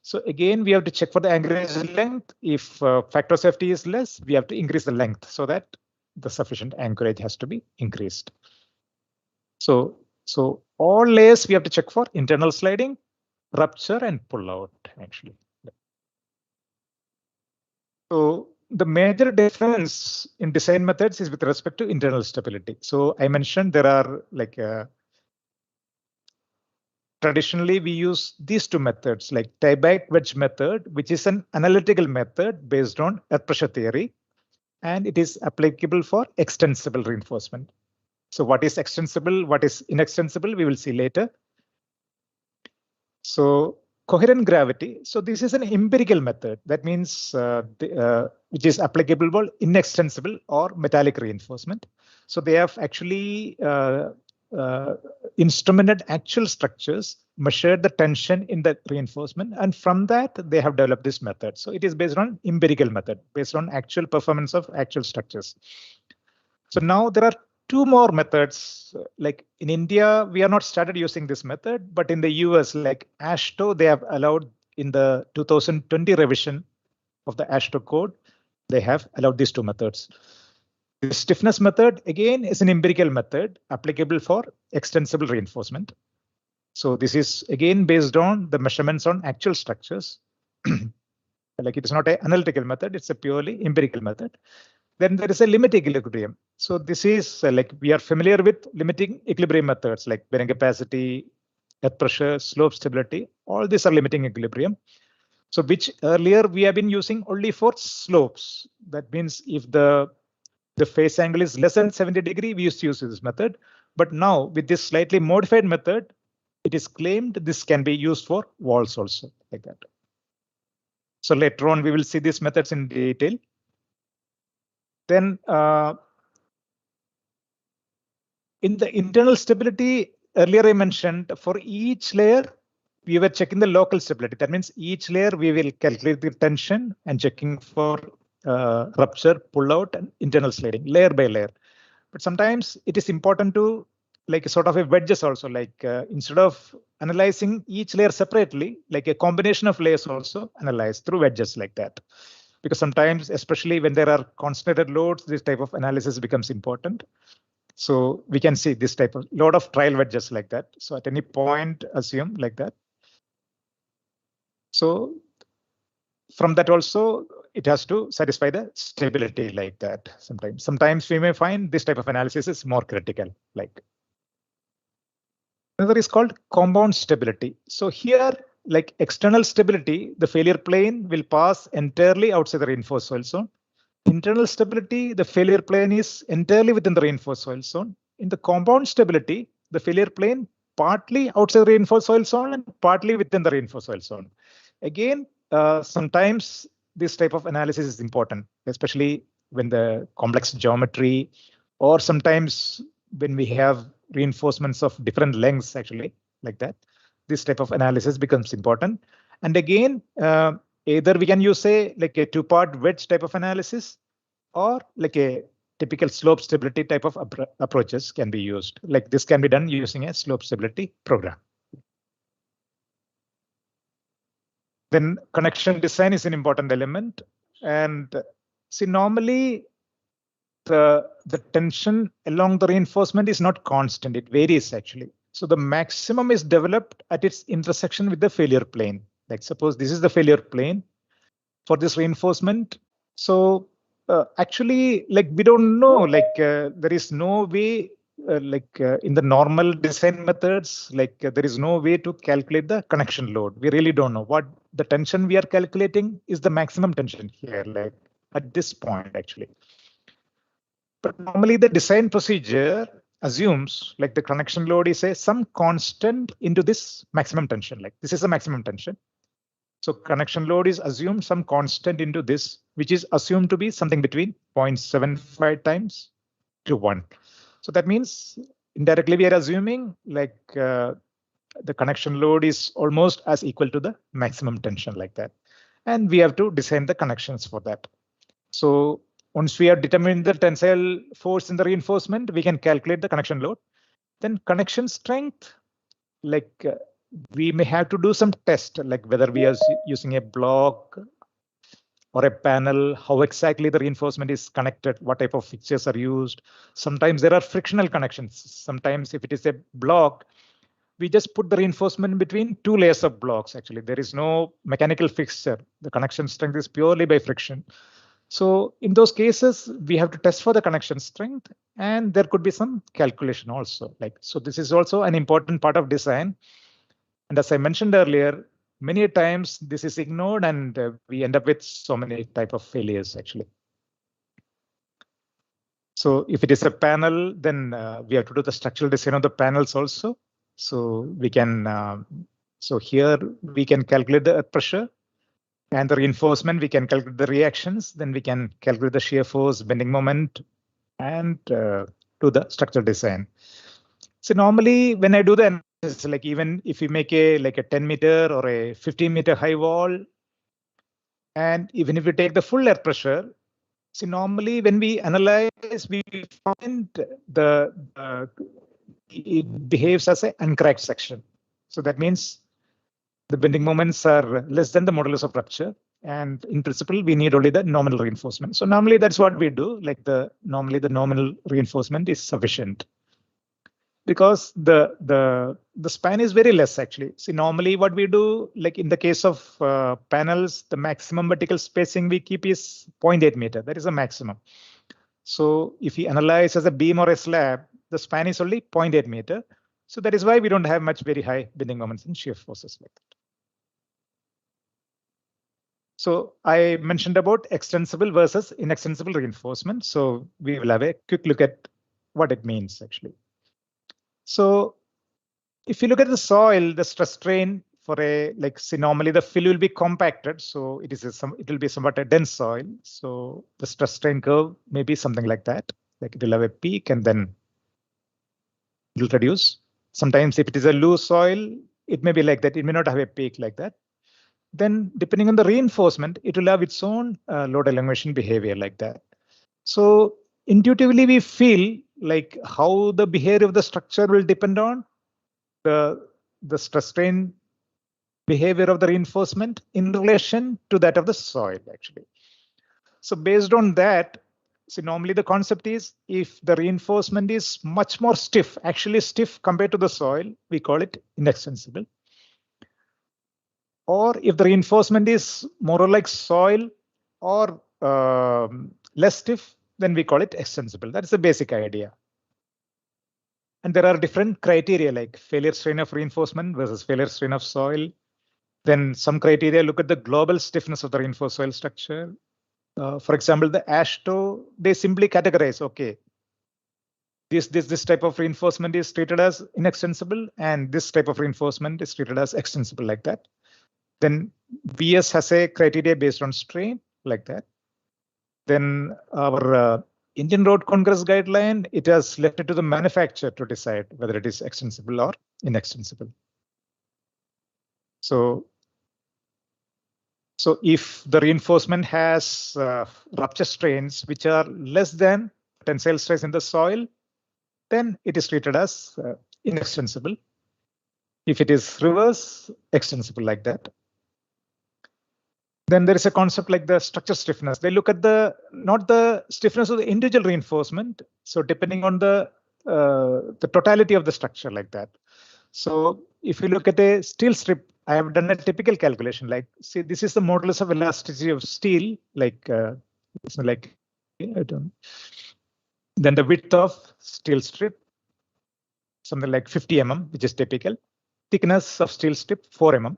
So again, we have to check for the anchorage length. If factor of safety is less, we have to increase the length so that the sufficient anchorage has to be increased. So all layers we have to check for internal sliding, rupture, and pull out actually. So the major difference in design methods is with respect to internal stability. So I mentioned there are like traditionally, we use these two methods like tieback wedge method, which is an analytical method based on earth pressure theory, and it is applicable for extensible reinforcement. So what is extensible, what is inextensible, we will see later. So coherent gravity. So this is an empirical method. That means which is applicable for inextensible or metallic reinforcement. So they have actually instrumented actual structures, measured the tension in the reinforcement, and from that they have developed this method. So it is based on empirical method, based on actual performance of actual structures. So now there are two more methods. Like in India, we are not started using this method, but in the US, like AASHTO, they have allowed in the 2020 revision of the AASHTO code, they have allowed these two methods. The stiffness method, again, is an empirical method applicable for extensible reinforcement. So this is again based on the measurements on actual structures. Like it is not an analytical method, it's a purely empirical method. Then there is a limit equilibrium. So this is like we are familiar with limiting equilibrium methods like bearing capacity, earth pressure, slope stability. All these are limiting equilibrium. So which earlier we have been using only for slopes. That means if the phase angle is less than 70 degrees, we used to use this method. But now with this slightly modified method, it is claimed this can be used for walls also like that. So later on, we will see these methods in detail. Then in the internal stability, earlier I mentioned for each layer, we were checking the local stability. That means each layer we will calculate the tension and checking for rupture, pull out, and internal sliding layer by layer. But sometimes it is important to like sort of a wedges also, like instead of analyzing each layer separately, like a combination of layers also analyzed through wedges like that. Because sometimes, especially when there are concentrated loads, this type of analysis becomes important. So we can see this type of load of trial wedges like that. So at any point, assume like that. So from that also, it has to satisfy the stability like that. Sometimes we may find this type of analysis is more critical. Like another is called compound stability. So here, like external stability, the failure plane will pass entirely outside the reinforced soil zone. Internal stability, the failure plane is entirely within the reinforced soil zone. In the compound stability, the failure plane partly outside the reinforced soil zone and partly within the reinforced soil zone. Again, sometimes this type of analysis is important, especially when the complex geometry, or sometimes when we have reinforcements of different lengths, actually, like that. This type of analysis becomes important. And again, either we can use like a two-part wedge type of analysis, or like a typical slope stability type of approaches can be used. Like this can be done using a slope stability program. Then connection design is an important element. And see, normally the tension along the reinforcement is not constant. It varies actually. So the maximum is developed at its intersection with the failure plane. Like suppose this is the failure plane for this reinforcement. So actually, like we don't know, like there is no way, in the normal design methods, like there is no way to calculate the connection load. We really don't know what the tension we are calculating is the maximum tension here, like at this point actually. But normally the design procedure assumes like the connection load is some constant into this maximum tension. Like this is the maximum tension. So connection load is assumed some constant into this, which is assumed to be something between 0.75 times to 1. So that means indirectly we are assuming like the connection load is almost as equal to the maximum tension like that. And we have to design the connections for that. So once we have determined the tensile force in the reinforcement, we can calculate the connection load. Then connection strength, like we may have to do some test, like whether we are using a block or a panel, how exactly the reinforcement is connected, what type of fixtures are used. Sometimes there are frictional connections. Sometimes if it is a block, we just put the reinforcement between two layers of blocks. Actually, there is no mechanical fixture. The connection strength is purely by friction. So in those cases, we have to test for the connection strength, and there could be some calculation also. Like so, this is also an important part of design. And as I mentioned earlier, many times this is ignored, and we end up with so many type of failures actually. So if it is a panel, then we have to do the structural design of the panels also. So we can, so here we can calculate the earth pressure. And the reinforcement, we can calculate the reactions, then we can calculate the shear force, bending moment, and do the structural design. So normally when I do the analysis, like even if we make a 10 meter or a 15 meter high wall, and even if we take the full air pressure, see normally when we analyze, we find it behaves as an uncracked section. So that means the bending moments are less than the modulus of rupture. And in principle, we need only the nominal reinforcement. So normally that's what we do. Like normally the nominal reinforcement is sufficient because the span is very less actually. See, normally what we do, like in the case of panels, the maximum vertical spacing we keep is 0.8 meter. That is a maximum. So if we analyze as a beam or a slab, the span is only 0.8 meter. So that is why we don't have much very high bending moments and shear forces like that. So I mentioned about extensible versus inextensible reinforcement. So we will have a quick look at what it means actually. So if you look at the soil, the stress strain for a say normally the fill will be compacted. So it will be somewhat a dense soil. So the stress strain curve may be something like that. Like it will have a peak and then it will reduce. Sometimes if it is a loose soil, it may be like that. It may not have a peak like that. Then depending on the reinforcement, it will have its own load elongation behavior like that. So intuitively, we feel like how the behavior of the structure will depend on the stress strain behavior of the reinforcement in relation to that of the soil actually. So based on that, see normally the concept is if the reinforcement is much more stiff, actually stiff compared to the soil, we call it inextensible. Or if the reinforcement is more or like soil or less stiff, then we call it extensible. That's the basic idea. And there are different criteria like failure strain of reinforcement versus failure strain of soil. Then some criteria look at the global stiffness of the reinforced soil structure. For example, the AASHTO, they simply categorize, okay, this type of reinforcement is treated as inextensible and this type of reinforcement is treated as extensible like that. Then BS has a criteria based on strain like that. Then our Indian Road Congress guideline, it has left it to the manufacturer to decide whether it is extensible or inextensible. So if the reinforcement has rupture strains which are less than tensile stress in the soil, then it is treated as inextensible. If it is reverse, extensible like that. Then there is a concept like the structure stiffness. They look at not the stiffness of the individual reinforcement. So depending on the totality of the structure like that. So if you look at a steel strip, I have done a typical calculation. Like, see, this is the modulus of elasticity of steel. Like, I don't. Then the width of steel strip, something like 50 mm, which is typical. Thickness of steel strip, 4 mm.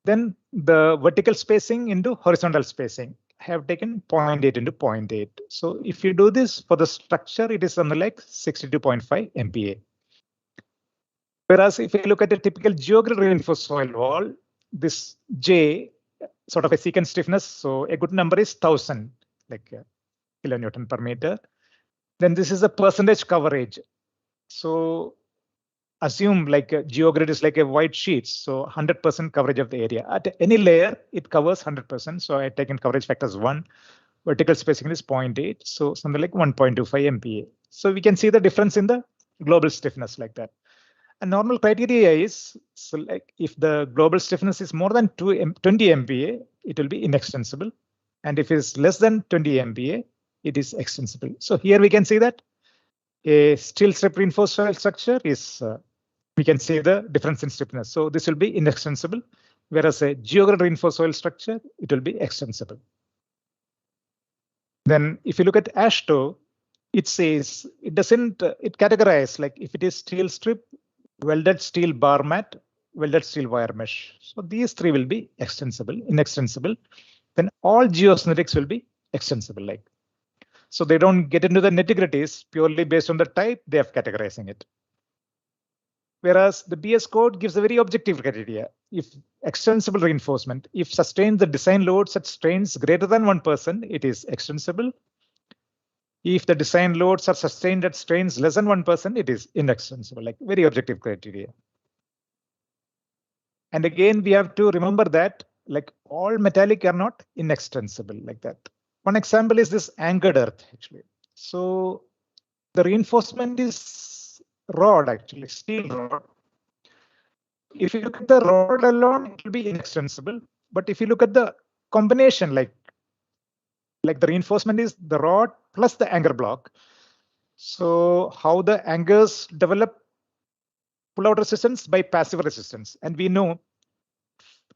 Then the vertical spacing into horizontal spacing. I have taken 0.8 into 0.8. So if you do this for the structure, it is something like 62.5 MPa. Whereas if you look at a typical geogrid reinforced soil wall, this J, sort of a secant stiffness, so a good number is 1000, like kilonewton per meter. Then this is the percentage coverage. So assume like a geogrid is like a white sheet, so 100% coverage of the area. At any layer, it covers 100%. So I taken coverage factor as 1. Vertical spacing is 0.8, so something like 1.25 MPa. So we can see the difference in the global stiffness like that. A normal criteria is, so like if the global stiffness is more than 20 MPa, it will be inextensible. And if it's less than 20 MPa, it is extensible. So here we can see that a steel strip reinforced soil structure is, we can see the difference in stiffness. So this will be inextensible, whereas a geogrid reinforced soil structure, it will be extensible. Then if you look at AASHTO, it says it doesn't, it categorizes like if it is steel strip, welded steel bar mat, welded steel wire mesh. So these three will be extensible, inextensible. Then all geosynthetics will be extensible. Like, so they don't get into the nitty-gritties purely based on the type they have categorizing it. Whereas the BS code gives a very objective criteria. If extensible reinforcement, if sustains the design loads at strains greater than 1%, it is extensible. If the design loads are sustained at strains less than 1%, it is inextensible, like very objective criteria. And again, we have to remember that like all metallic are not inextensible like that. One example is this anchored earth actually. So the reinforcement is rod actually, steel rod. If you look at the rod alone, it will be inextensible. But if you look at the combination, like the reinforcement is the rod plus the anchor block. So how the anchors develop pull-out resistance by passive resistance. And we know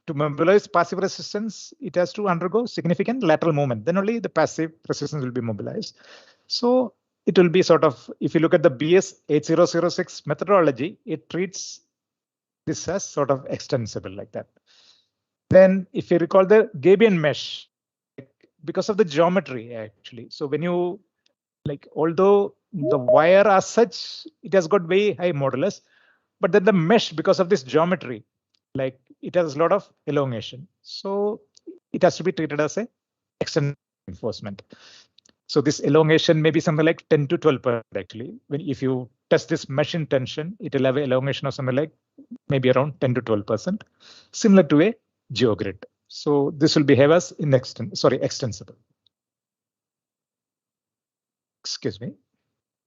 to mobilize passive resistance, it has to undergo significant lateral movement. Then only the passive resistance will be mobilized. So it will be sort of, if you look at the BS 8006 methodology, it treats this as sort of extensible like that. Then if you recall the Gabian mesh, because of the geometry actually. So when you like, although the wire as such, it has got very high modulus, but then the mesh, because of this geometry, like it has a lot of elongation. So it has to be treated as a extensive reinforcement. So this elongation may be something like 10 to 12% actually. When if you test this mesh in tension, it will have an elongation of something like maybe around 10 to 12%, similar to a geogrid. So this will behave as extensible. Excuse me,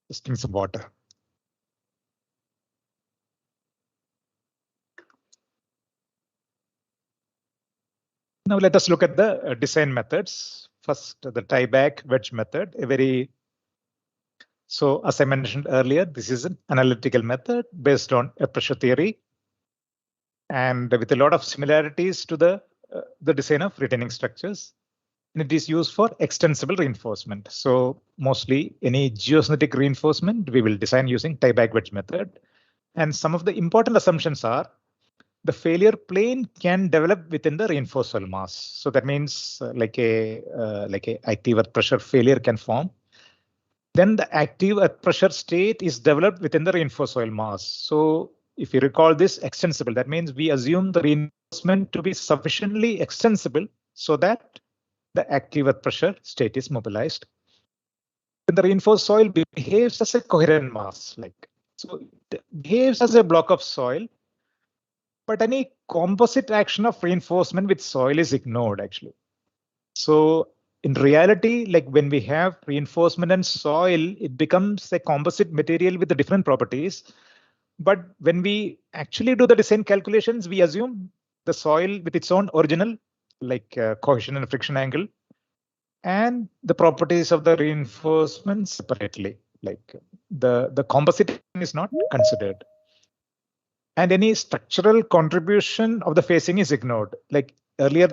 just drink some water. Now let us look at the design methods. First, the tie-back wedge method, so as I mentioned earlier, this is an analytical method based on a pressure theory and with a lot of similarities to the design of retaining structures. And it is used for extensible reinforcement. So mostly any geosynthetic reinforcement, we will design using tie-back wedge method. And some of the important assumptions are the failure plane can develop within the reinforced soil mass. So that means like a active earth pressure failure can form. Then the active earth pressure state is developed within the reinforced soil mass. So if you recall this extensible, that means we assume the reinforcement to be sufficiently extensible so that the active earth pressure state is mobilized. Then the reinforced soil behaves as a coherent mass, so it behaves as a block of soil. But any composite action of reinforcement with soil is ignored actually. So in reality, like when we have reinforcement and soil, it becomes a composite material with the different properties. But when we actually do the design calculations, we assume the soil with its own original like cohesion and friction angle, and the properties of the reinforcement separately, like the composite is not considered. And any structural contribution of the facing is ignored. Like earlier,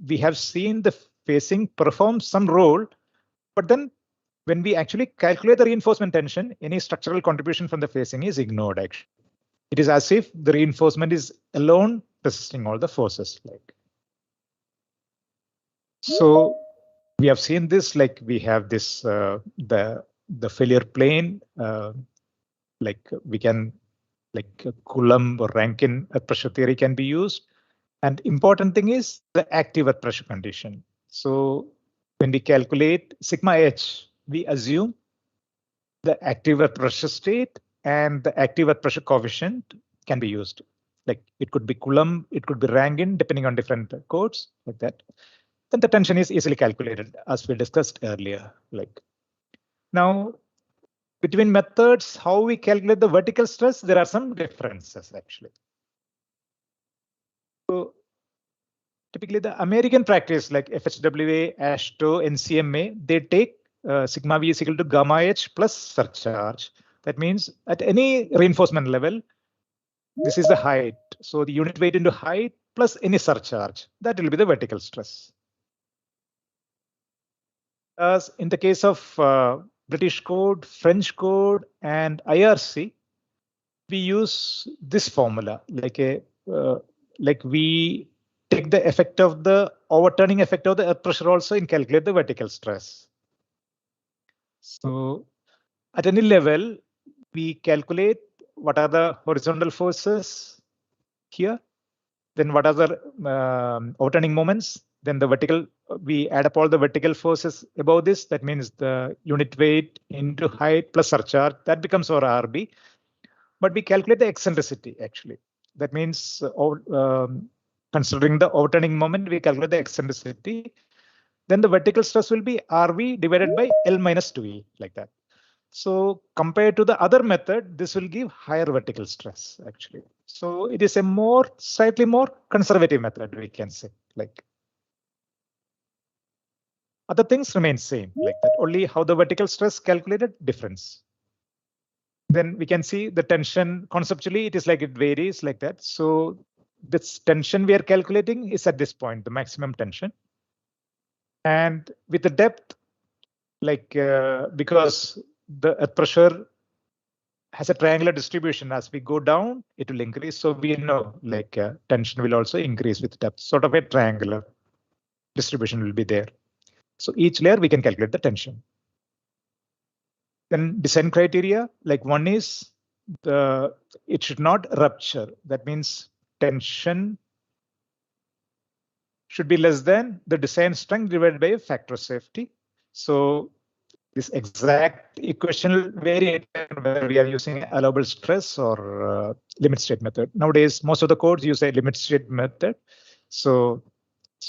we have seen the facing perform some role, but then when we actually calculate the reinforcement tension, any structural contribution from the facing is ignored. Actually, it is as if the reinforcement is alone resisting all the forces. Like, so we have seen this, like we have this the failure plane, like we can, like Coulomb or Rankine pressure theory can be used. And important thing is the active earth pressure condition. So when we calculate sigma h, we assume the active earth pressure state and the active earth pressure coefficient can be used. Like it could be Coulomb, it could be Rankine, depending on different codes like that. Then the tension is easily calculated, as we discussed earlier. Like now, between methods, how we calculate the vertical stress, there are some differences actually. So typically the American practice, like FHWA, ASHTO, NCMA, they take sigma V is equal to gamma H plus surcharge. That means at any reinforcement level, this is the height. So the unit weight into height plus any surcharge, that will be the vertical stress. As in the case of British code, French code, and IRC, we use this formula, like we take the effect of the overturning effect of the earth pressure also and calculate the vertical stress. So at any level, we calculate what are the horizontal forces here, then what are the overturning moments, then the vertical, we add up all the vertical forces above this. That means the unit weight into height plus surcharge, that becomes our RB. But we calculate the eccentricity actually. That means considering the overturning moment, we calculate the eccentricity. Then the vertical stress will be RV divided by L minus 2E, like that. So compared to the other method, this will give higher vertical stress actually. So it is a slightly more conservative method, we can say. Like other things remain same, like that. Only how the vertical stress calculated difference. Then we can see the tension conceptually, it is like it varies like that. So this tension we are calculating is at this point, the maximum tension. And with the depth, like because the earth pressure has a triangular distribution, as we go down, it will increase. So we know like tension will also increase with depth, sort of a triangular distribution will be there. So each layer we can calculate the tension. Then design criteria, like one is it should not rupture. That means tension should be less than the design strength divided by a factor of safety. So this exact equation will vary whether we are using allowable stress or limit state method. Nowadays, most of the codes use a limit state method. So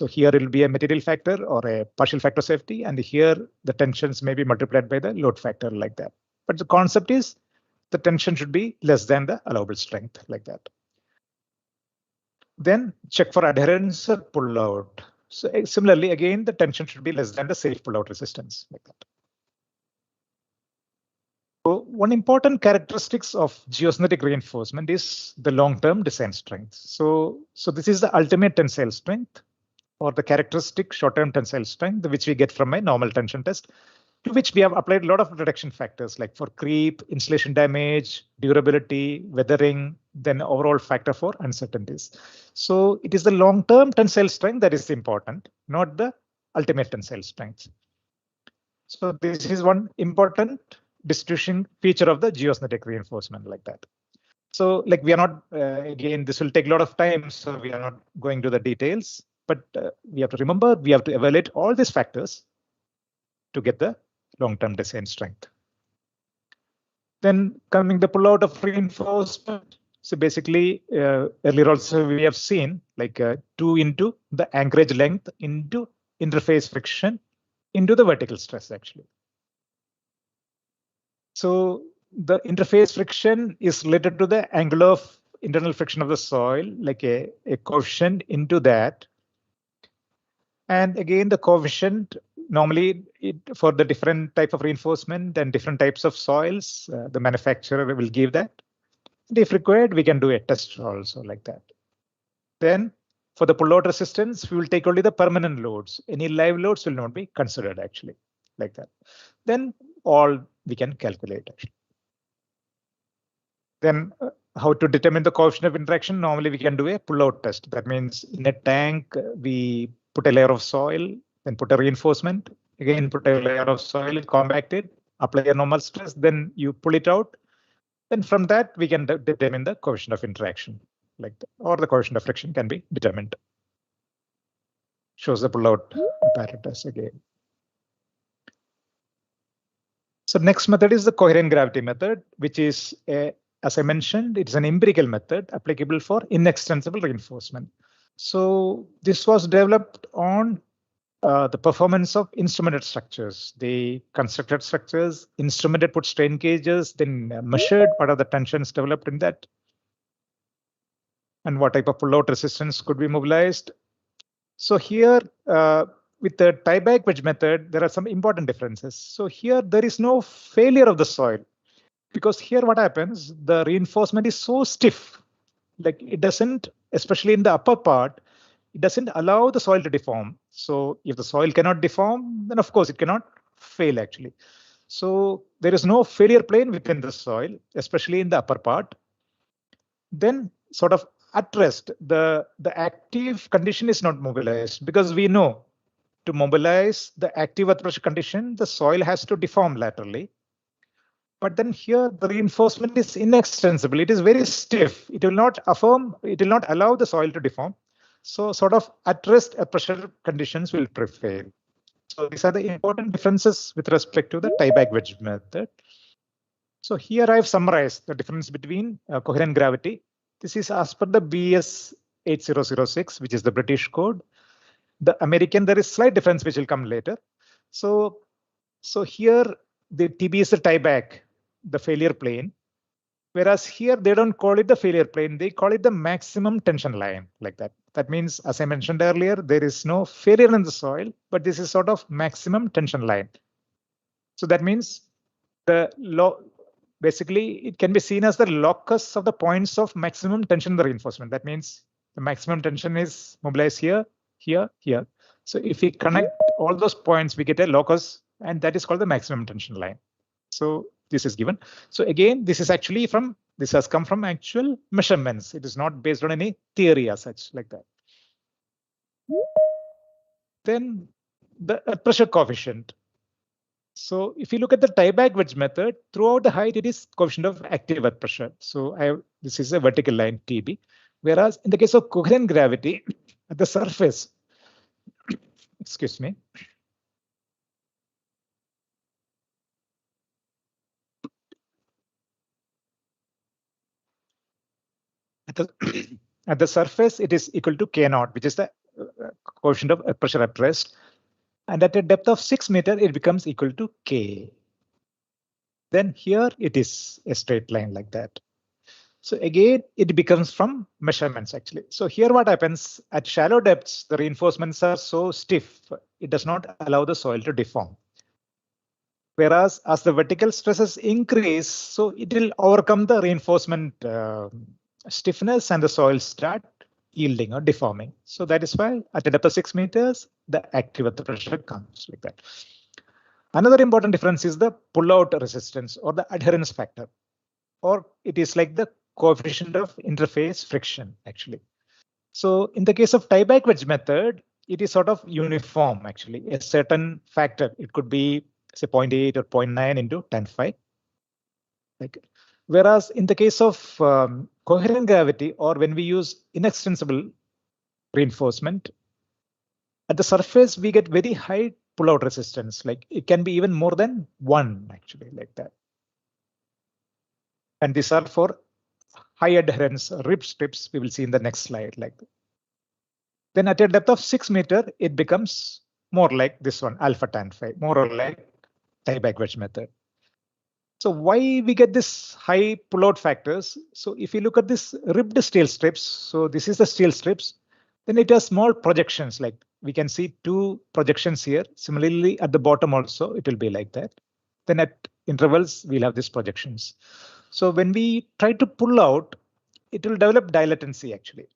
here it will be a material factor or a partial factor safety, and here the tensions may be multiplied by the load factor like that. But the concept is the tension should be less than the allowable strength like that. Then check for adherence or pull out. So similarly, again, the tension should be less than the safe pull out resistance like that. So one important characteristics of geosynthetic reinforcement is the long-term design strength. So this is the ultimate tensile strength, or the characteristic short-term tensile strength, which we get from a normal tension test, to which we have applied a lot of reduction factors, like for creep, insulation damage, durability, weathering, then overall factor for uncertainties. So it is the long-term tensile strength that is important, not the ultimate tensile strength. So this is one important distinguishing feature of the geosynthetic reinforcement like that. So like we are not, again, this will take a lot of time, so we are not going to the details, but we have to remember, we have to evaluate all these factors to get the long-term design strength. Then coming the pullout of reinforcement. So basically, earlier also we have seen like 2 into the anchorage length into interface friction into the vertical stress actually. So the interface friction is related to the angle of internal friction of the soil, like a coefficient into that. And again, the coefficient, normally for the different type of reinforcement and different types of soils, the manufacturer will give that. And if required, we can do a test also like that. Then for the pull-out resistance, we will take only the permanent loads. Any live loads will not be considered actually like that. Then all we can calculate. Then how to determine the coefficient of interaction? Normally we can do a pull-out test. That means in a tank, we put a layer of soil, then put a reinforcement, again put a layer of soil, compact it, apply a normal stress, then you pull it out. Then from that, we can determine the coefficient of interaction, like that, or the coefficient of friction can be determined. Shows the pull-out apparatus again. So next method is the coherent gravity method, which is, as I mentioned, it's an empirical method applicable for inextensible reinforcement. So this was developed on the performance of instrumented structures. They constructed structures, instrumented, put strain gauges, then measured what are the tensions developed in that, and what type of pull-out resistance could be mobilized. So here, with the tie-back wedge method, there are some important differences. So here there is no failure of the soil, because here what happens, the reinforcement is so stiff, like it doesn't, especially in the upper part, it doesn't allow the soil to deform. So if the soil cannot deform, then of course it cannot fail actually. So there is no failure plane within the soil, especially in the upper part. Then sort of at rest, the active condition is not mobilized, because we know to mobilize the active earth pressure condition, the soil has to deform laterally. But then here the reinforcement is inextensible. It is very stiff. It will not affirm, it will not allow the soil to deform. So sort of at rest pressure conditions will prevail. So these are the important differences with respect to the tie-back wedge method. So here I have summarized the difference between coherent gravity. This is as per the BS 8006, which is the British code. The American, there is slight difference which will come later. So here the TB is the tie-back, the failure plane. Whereas here they don't call it the failure plane, they call it the maximum tension line like that. That means, as I mentioned earlier, there is no failure in the soil, but this is sort of maximum tension line. So that means basically it can be seen as the locus of the points of maximum tension in the reinforcement. That means the maximum tension is mobilized here, here, here. So if we connect all those points, we get a locus, and that is called the maximum tension line. So this is given. So again, this is actually this has come from actual measurements. It is not based on any theory as such like that. Then the pressure coefficient. So if you look at the tie-back wedge method, throughout the height, it is coefficient of active earth pressure. So this is a vertical line TB. Whereas in the case of coherent gravity, at the surface, excuse me, at the surface, it is equal to K0, which is the coefficient of pressure at rest. And at a depth of 6 meters, it becomes equal to K. Then here it is a straight line like that. So again, it becomes from measurements actually. So here what happens at shallow depths, the reinforcements are so stiff, it does not allow the soil to deform. Whereas as the vertical stresses increase, so it will overcome the reinforcement stiffness and the soil start yielding or deforming. So that is why at a depth of 6 meters, the active earth pressure comes like that. Another important difference is the pull-out resistance or the adherence factor, or it is like the coefficient of interface friction actually. So in the case of tie-back wedge method, it is sort of uniform actually, a certain factor. It could be say 0.8 or 0.9 into 10⁵. Like, whereas in the case of coherent gravity, or when we use inextensible reinforcement, at the surface we get very high pull-out resistance. Like it can be even more than 1 actually like that. And these are for high adherence ribbed strips. We will see in the next slide like that. Then at a depth of 6 meters, it becomes more like this one, alpha tan⁵, more or like tie-back wedge method. So why we get this high pull-out factors? So if you look at this ribbed steel strips, so this is the steel strips, then it has small projections like we can see two projections here. Similarly, at the bottom also, it will be like that. Then at intervals, we'll have these projections. So when we try to pull out, it will develop dilatancy actually.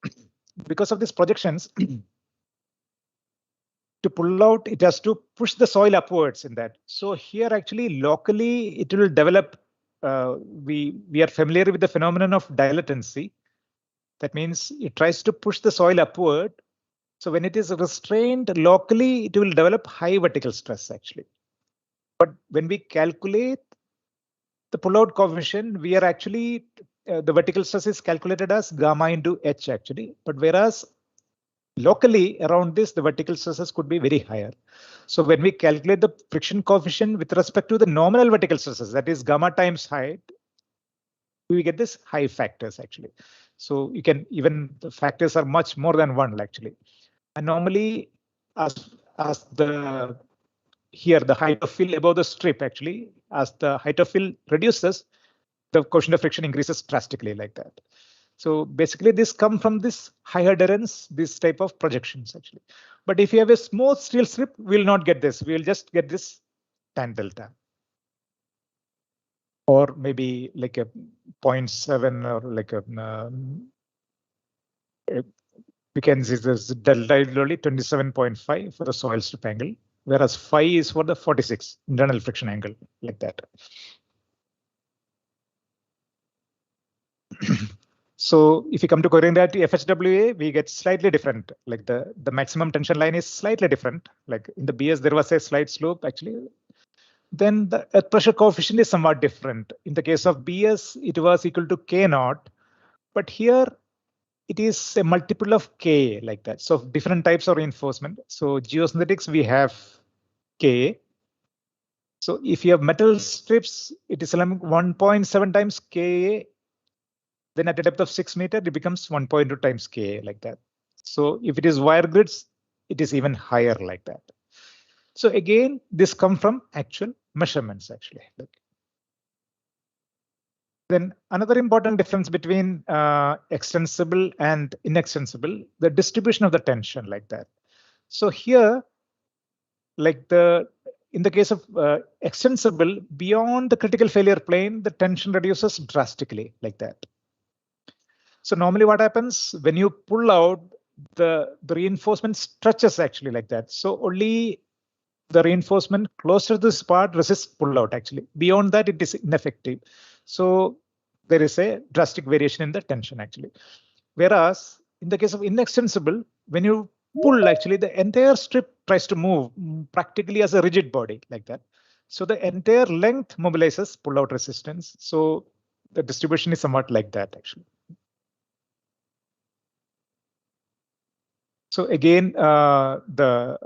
Because of these projections, to pull out, it has to push the soil upwards in that. So here actually locally, it will develop. We are familiar with the phenomenon of dilatancy. That means it tries to push the soil upward. So when it is restrained locally, it will develop high vertical stress actually. But when we calculate the pullout coefficient, we are actually, the vertical stress is calculated as gamma into h actually. But whereas locally around this, the vertical stresses could be very higher. So when we calculate the friction coefficient with respect to the nominal vertical stresses, that is gamma times height, we get this high factors actually. So you can even the factors are much more than one actually. And normally as the here the height of fill above the strip actually, as the height of fill reduces, the coefficient of friction increases drastically like that. So basically this comes from this high adherence, this type of projections actually. But if you have a smooth steel strip, we'll not get this. We'll just get this tan delta. Or maybe like a 0.7 or like a we can see this delta is only 27.5 for the soil strip angle, whereas phi is for the 46 internal friction angle like that. So if you come to coherent gravity FHWA, we get slightly different. Like the maximum tension line is slightly different. Like in the BS, there was a slight slope actually. Then the earth pressure coefficient is somewhat different. In the case of BS, it was equal to K naught, but here it is a multiple of K like that. So different types of reinforcement. So geosynthetics, we have K. So if you have metal strips, it is 1.7 times Ka. Then at a depth of 6 meters, it becomes 1.2 times Ka like that. So if it is wire grids, it is even higher like that. So again, this comes from actual measurements actually. Then another important difference between extensible and inextensible, the distribution of the tension like that. So here, like in the case of extensible, beyond the critical failure plane, the tension reduces drastically like that. So normally what happens when you pull out, the reinforcement stretches actually like that. So only the reinforcement closer to this part resists pull out actually. Beyond that, it is ineffective. So there is a drastic variation in the tension actually. Whereas in the case of inextensible, when you pull actually the entire strip tries to move practically as a rigid body like that. So the entire length mobilizes pull out resistance. So the distribution is somewhat like that actually. So again, the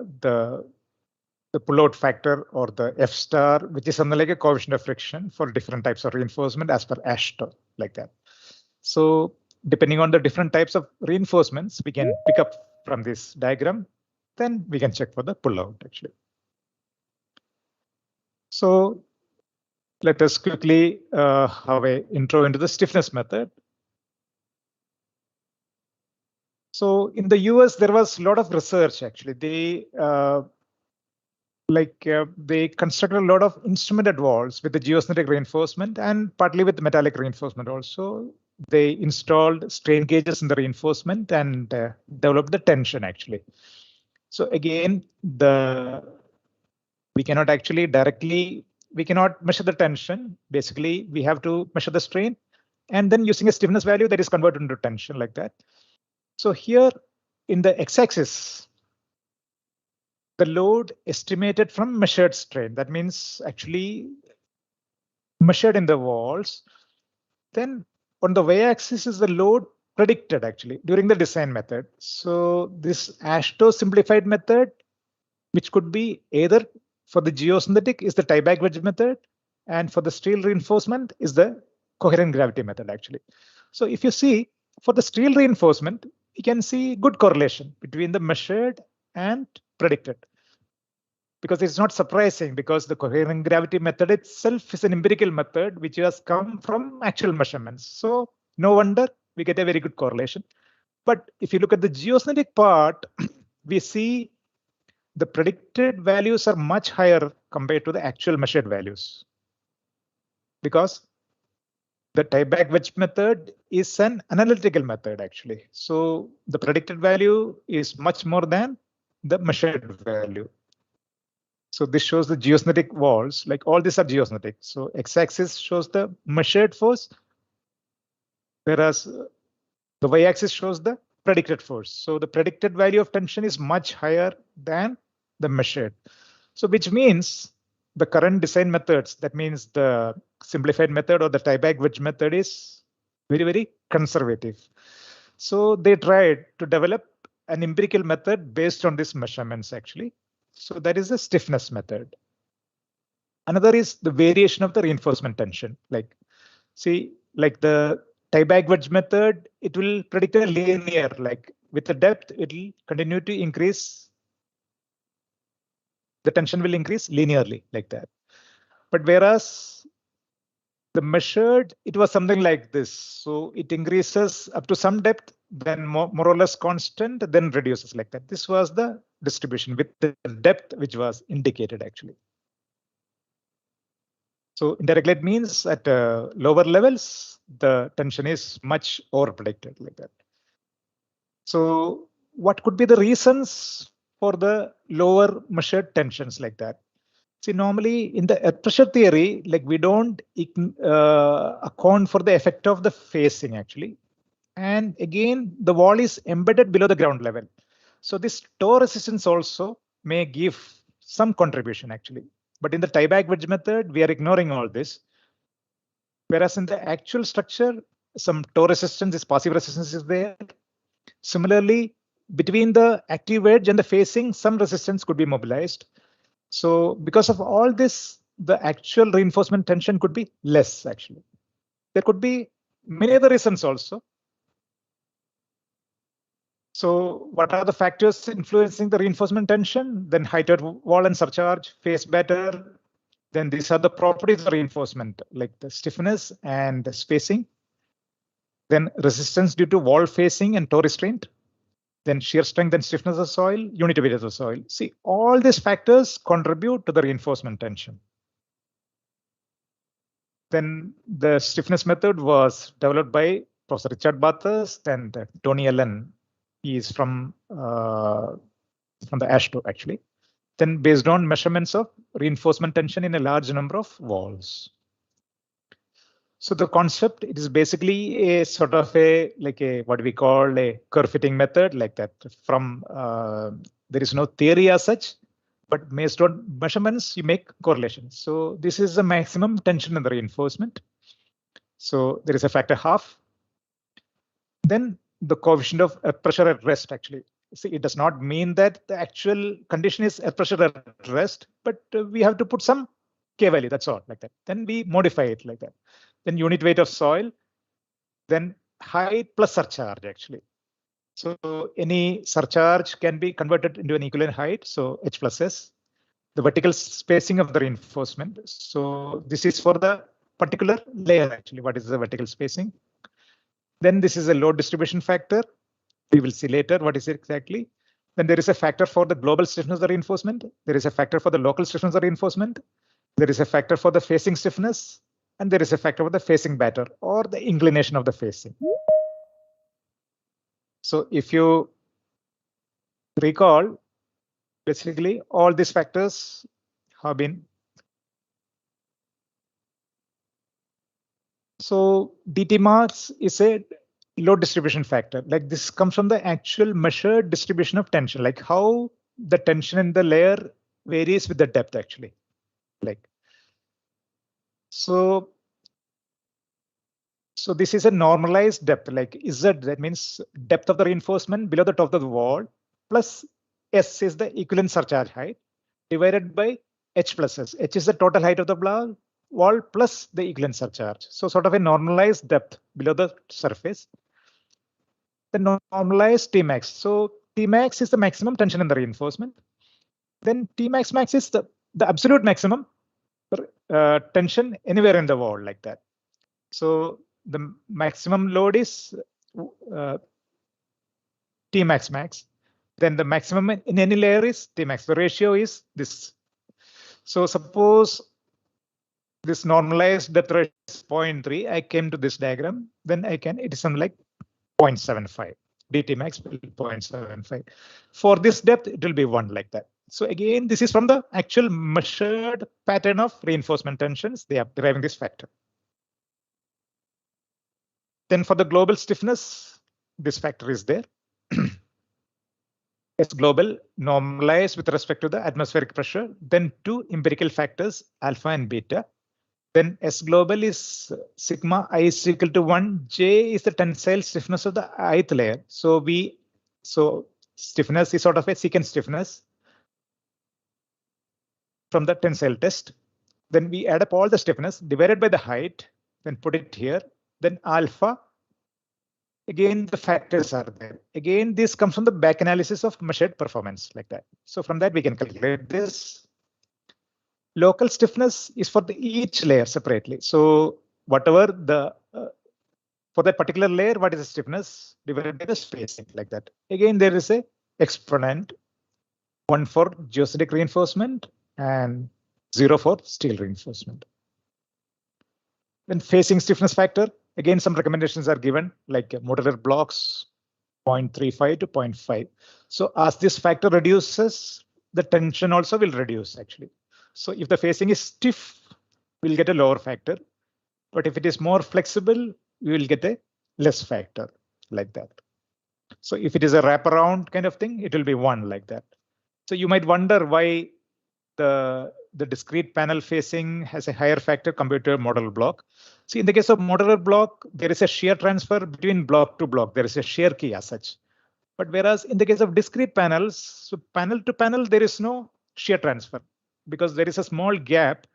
pullout factor or the F star, which is something like a coefficient of friction for different types of reinforcement as per Ashton like that. So depending on the different types of reinforcements, we can pick up from this diagram. Then we can check for the pullout actually. So let us quickly have an intro into the stiffness method. So in the US, there was a lot of research actually. They constructed a lot of instrumented walls with the geosynthetic reinforcement and partly with metallic reinforcement also. They installed strain gauges in the reinforcement and developed the tension actually. So again, we cannot actually we cannot measure the tension. Basically, we have to measure the strain and then using a stiffness value that is converted into tension like that. So here in the x-axis, the load estimated from measured strain, that means actually measured in the walls. Then on the y-axis is the load predicted actually during the design method. So this Ashton simplified method, which could be either for the geosynthetic is the tie-back wedge method, and for the steel reinforcement is the coherent gravity method actually. So if you see for the steel reinforcement, you can see good correlation between the measured and predicted. Because it's not surprising because the coherent gravity method itself is an empirical method which has come from actual measurements. So no wonder we get a very good correlation. But if you look at the geosynthetic part, we see the predicted values are much higher compared to the actual measured values, because the tie-back wedge method is an analytical method actually. So the predicted value is much more than the measured value. So this shows the geosynthetic walls, like all these are geosynthetic. So x-axis shows the measured force, whereas the y-axis shows the predicted force. So the predicted value of tension is much higher than the measured. So which means the current design methods, that means the simplified method or the tie-back wedge method, is very, very conservative. So they tried to develop an empirical method based on these measurements actually. So that is the stiffness method. Another is the variation of the reinforcement tension. Like, see, like the tie-back wedge method, it will predict a linear, like with the depth, it will continue to increase. The tension will increase linearly like that. But whereas the measured, it was something like this. So it increases up to some depth, then more or less constant, then reduces like that. This was the distribution with the depth which was indicated actually. So indirectly it means at lower levels, the tension is much over predicted like that. So what could be the reasons for the lower measured tensions like that? See, normally in the earth pressure theory, like we don't account for the effect of the phasing actually. And again, the wall is embedded below the ground level. So this toe resistance also may give some contribution actually. But in the tie-back wedge method, we are ignoring all this. Whereas in the actual structure, some toe resistance is passive resistance is there. Similarly, between the active wedge and the facing, some resistance could be mobilized. So because of all this, the actual reinforcement tension could be less actually. There could be many other reasons also. So what are the factors influencing the reinforcement tension? Then height of wall and surcharge, face batter. Then these are the properties of reinforcement, like the stiffness and the spacing. Then resistance due to wall facing and toe restraint. Then shear strength and stiffness of the soil, unit weight of the soil. See, all these factors contribute to the reinforcement tension. Then the stiffness method was developed by Professor Richard Bathurst and Tony Allen. He is from the ASHTO actually. Then based on measurements of reinforcement tension in a large number of walls. So the concept, it is basically a sort of a like a what we call a curve fitting method like that. From there is no theory as such, but based on measurements, you make correlations. So this is the maximum tension in the reinforcement. So there is a factor half. Then the coefficient of earth pressure at rest actually. See, it does not mean that the actual condition is earth pressure at rest, but we have to put some K value, that's all like that. Then we modify it like that. Then unit weight of soil, then height plus surcharge actually. So any surcharge can be converted into an equivalent height. So H plus S, the vertical spacing of the reinforcement. So this is for the particular layer actually. What is the vertical spacing? Then this is a load distribution factor. We will see later what is it exactly. Then there is a factor for the global stiffness of the reinforcement. There is a factor for the local stiffness of the reinforcement. There is a factor for the facing stiffness. And there is a factor for the facing batter or the inclination of the facing. So if you recall, basically all these factors have been. So DT max is a load distribution factor. Like this comes from the actual measured distribution of tension, like how the tension in the layer varies with the depth actually. Like so this is a normalized depth, like Z, that means depth of the reinforcement below the top of the wall, plus S is the equivalent surcharge height, divided by H plus S. H is the total height of the wall plus the equivalent surcharge. So sort of a normalized depth below the surface. The normalized Tmax. So Tmax is the maximum tension in the reinforcement. Then Tmax max is the absolute maximum tension anywhere in the wall like that. So the maximum load is Tmax max. then the maximum in any layer is Tmax. The ratio is this. So suppose this normalized depth ratio is 0.3. I came to this diagram, then it is something like 0.75. dt max will be 0.75. For this depth, it will be 1 like that. So again, this is from the actual measured pattern of reinforcement tensions. They are deriving this factor. Then for the global stiffness, this factor is there. S global normalized with respect to the atmospheric pressure, then two empirical factors, alpha and beta. Then S global is sigma I is equal to 1. J is the tensile stiffness of the ith layer. So stiffness is sort of a secant stiffness from the tensile test. Then we add up all the stiffness divided by the height, then put it here. Then alpha. Again, the factors are there. Again, this comes from the back analysis of measured performance like that. So from that, we can calculate this. Local stiffness is for each layer separately. So whatever for that particular layer, what is the stiffness divided by the spacing like that. Again, there is a exponent, 1 for geostatic reinforcement and 0 for steel reinforcement. Then facing stiffness factor, again, some recommendations are given like modular blocks 0.35 to 0.5. So as this factor reduces, the tension also will reduce actually. So if the facing is stiff, we'll get a lower factor. But if it is more flexible, we will get a less factor like that. So if it is a wraparound kind of thing, it will be 1 like that. So you might wonder why the discrete panel facing has a higher factor compared to a modular block. See, in the case of modular block, there is a shear transfer between block to block. There is a shear key as such. But whereas in the case of discrete panels, so panel to panel, there is no shear transfer because there is a small gap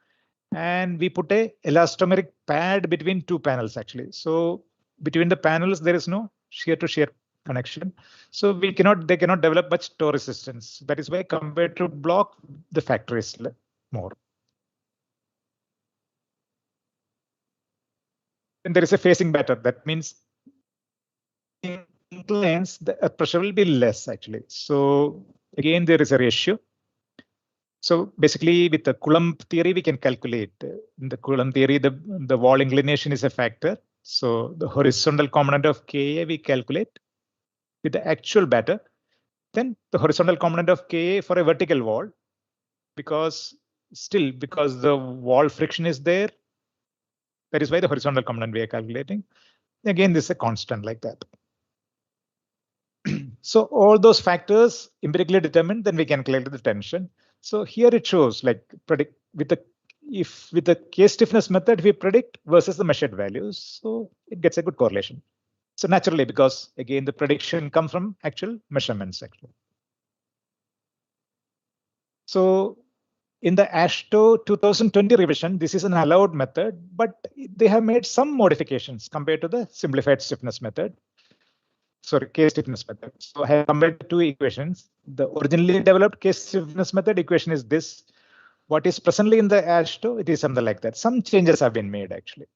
and we put a elastomeric pad between two panels actually. So between the panels, there is no shear to shear connection. So they cannot develop much toe resistance. That is why compared to block, the factor is more. And there is a facing better. That means inclines, the pressure will be less actually. So again, there is a ratio. So basically, with the Coulomb theory, we can calculate. In the Coulomb theory, the wall inclination is a factor. So the horizontal component of Ka we calculate with the actual batter. Then the horizontal component of Ka for a vertical wall, because the wall friction is there. That is why the horizontal component we are calculating. Again, this is a constant like that. So all those factors empirically determined, then we can calculate the tension. So here it shows like predict with the case stiffness method, we predict versus the measured values. So it gets a good correlation. So naturally, because again, the prediction comes from actual measurements actually. So in the AASHTO 2020 revision, this is an allowed method, but they have made some modifications compared to the simplified stiffness method. Sorry, case stiffness method. So I have compared two equations. The originally developed case stiffness method equation is this. What is presently in the AASHTO, it is something like that. Some changes have been made actually.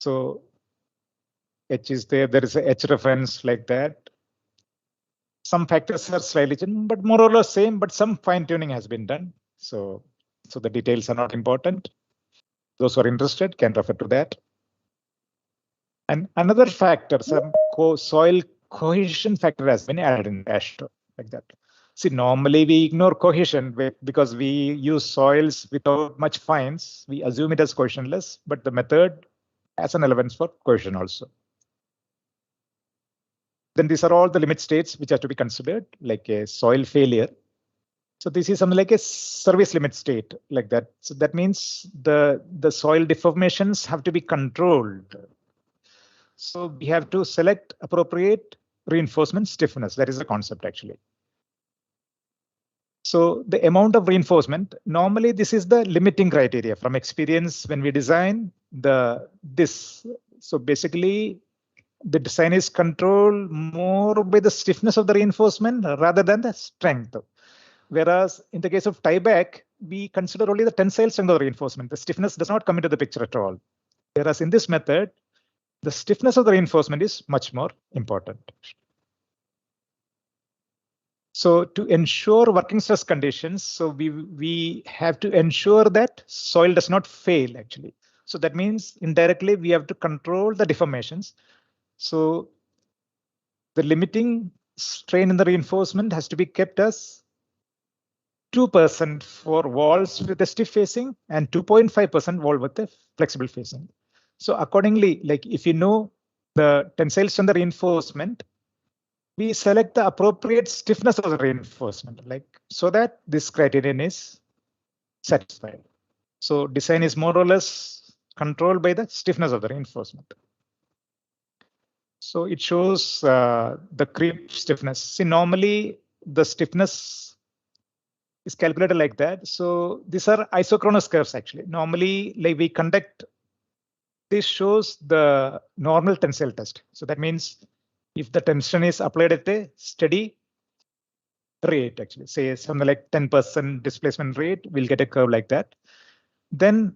So H is there. There is a H reference like that. Some factors are slightly changed, but more or less same, but some fine tuning has been done. So the details are not important. Those who are interested can refer to that. And another factor, some soil cohesion factor has been added in AASHTO like that. See, normally we ignore cohesion because we use soils without much fines. We assume it as cohesionless, but the method has an relevance for cohesion also. Then these are all the limit states which are to be considered, like a soil failure. So this is something like a service limit state like that. So that means the soil deformations have to be controlled. So we have to select appropriate reinforcement stiffness. That is the concept actually. So the amount of reinforcement, normally this is the limiting criteria from experience when we design this. So basically the design is controlled more by the stiffness of the reinforcement rather than the strength. Whereas in the case of tieback, we consider only the tensile strength of the reinforcement. The stiffness does not come into the picture at all. Whereas in this method, the stiffness of the reinforcement is much more important. So to ensure working stress conditions, so we have to ensure that soil does not fail actually. So that means indirectly we have to control the deformations. So the limiting strain in the reinforcement has to be kept as 2% for walls with a stiff facing and 2.5% wall with a flexible facing. So accordingly, like if you know the tensile strength reinforcement, we select the appropriate stiffness of the reinforcement, like so that this criterion is satisfied. So design is more or less controlled by the stiffness of the reinforcement. So it shows the creep stiffness. See, normally the stiffness is calculated like that. So these are isochronous curves actually. Normally, like we conduct, this shows the normal tensile test. So that means if the tension is applied at a steady rate, actually, say something like 10% displacement rate, we'll get a curve like that. Then,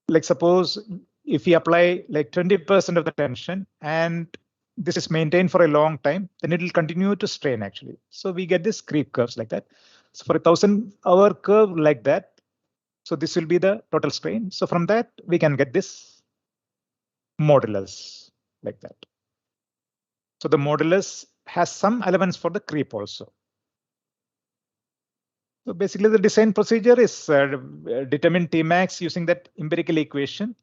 like suppose if we apply like 20% of the tension and this is maintained for a long time, then it will continue to strain actually. So we get this creep curves like that. So for a 1,000-hour curve like that, so this will be the total strain. So from that, we can get this modulus like that. So the modulus has some elements for the creep also. So basically, the design procedure is determine Tmax using that empirical equation.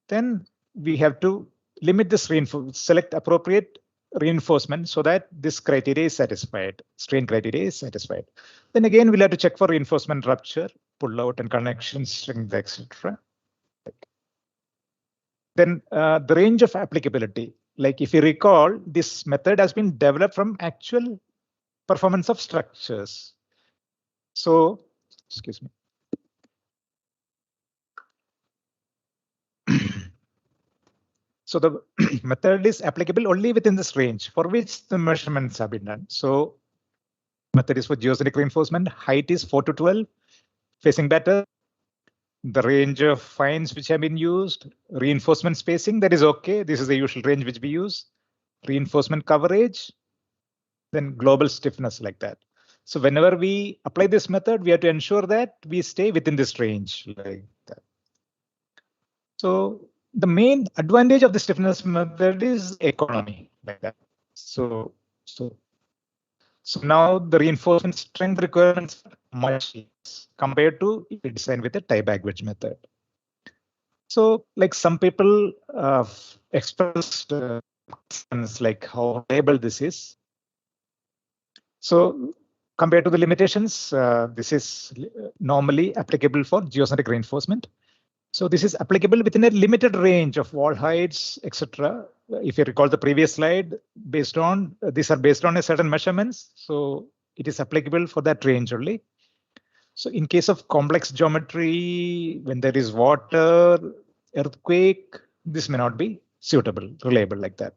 Then we have to limit this reinforcement, select appropriate reinforcement so that this criteria is satisfied, strain criteria is satisfied. Then again, we'll have to check for reinforcement rupture, pull out and connection strength, etc. Then the range of applicability, like if you recall, this method has been developed from actual performance of structures. So, excuse me. So the method is applicable only within this range for which the measurements have been done. So method is for geocentric reinforcement. Height is 4 to 12, facing better. The range of fines which have been used, reinforcement spacing, that is okay. This is the usual range which we use. Reinforcement coverage, then global stiffness like that. So whenever we apply this method, we have to ensure that we stay within this range like that. So the main advantage of the stiffness method is economy like that. So now the reinforcement strength requirements are much less compared to if you design with a tie-back wedge method. So like some people expressed concerns like how reliable this is. So compared to the limitations, this is normally applicable for geocentric reinforcement. So this is applicable within a limited range of wall heights, etc. If you recall the previous slide, based on these are based on a certain measurements. So it is applicable for that range only. So in case of complex geometry, when there is water, earthquake, this may not be suitable, reliable like that.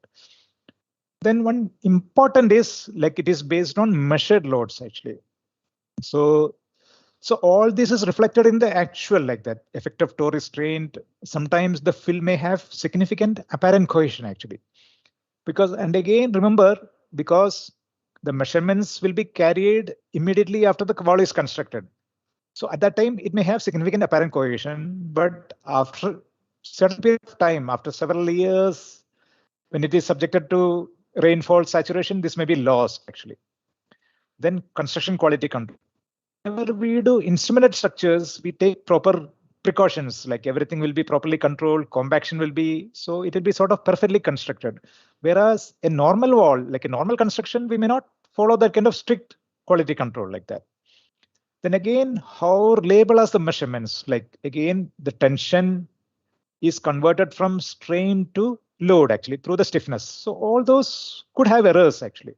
Then one important is like it is based on measured loads actually. So all this is reflected in the actual like that effective toe restraint. Sometimes the fill may have significant apparent cohesion actually. Because, and again, remember, because the measurements will be carried immediately after the wall is constructed. So at that time, it may have significant apparent cohesion, but after certain period of time, after several years, when it is subjected to rainfall saturation, this may be lost actually. Then construction quality control. Whenever we do instrumented structures, we take proper precautions, like everything will be properly controlled, compaction will be, so it will be sort of perfectly constructed. Whereas a normal wall, like a normal construction, we may not follow that kind of strict quality control like that. Then again, how reliable are the measurements? Like again, the tension is converted from strain to load actually through the stiffness. So all those could have errors actually.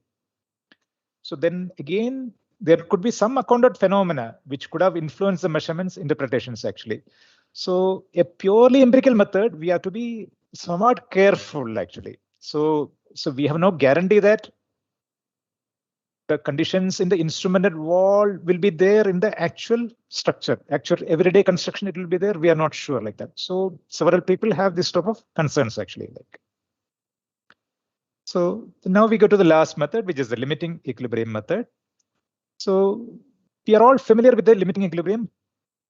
So then again, there could be some accounted phenomena which could have influenced the measurements interpretations actually. So a purely empirical method, we have to be somewhat careful actually. So we have no guarantee that the conditions in the instrumented wall will be there in the actual structure, actual everyday construction, it will be there. We are not sure like that. So several people have this type of concerns actually. Like. So now we go to the last method, which is the limiting equilibrium method. So we are all familiar with the limiting equilibrium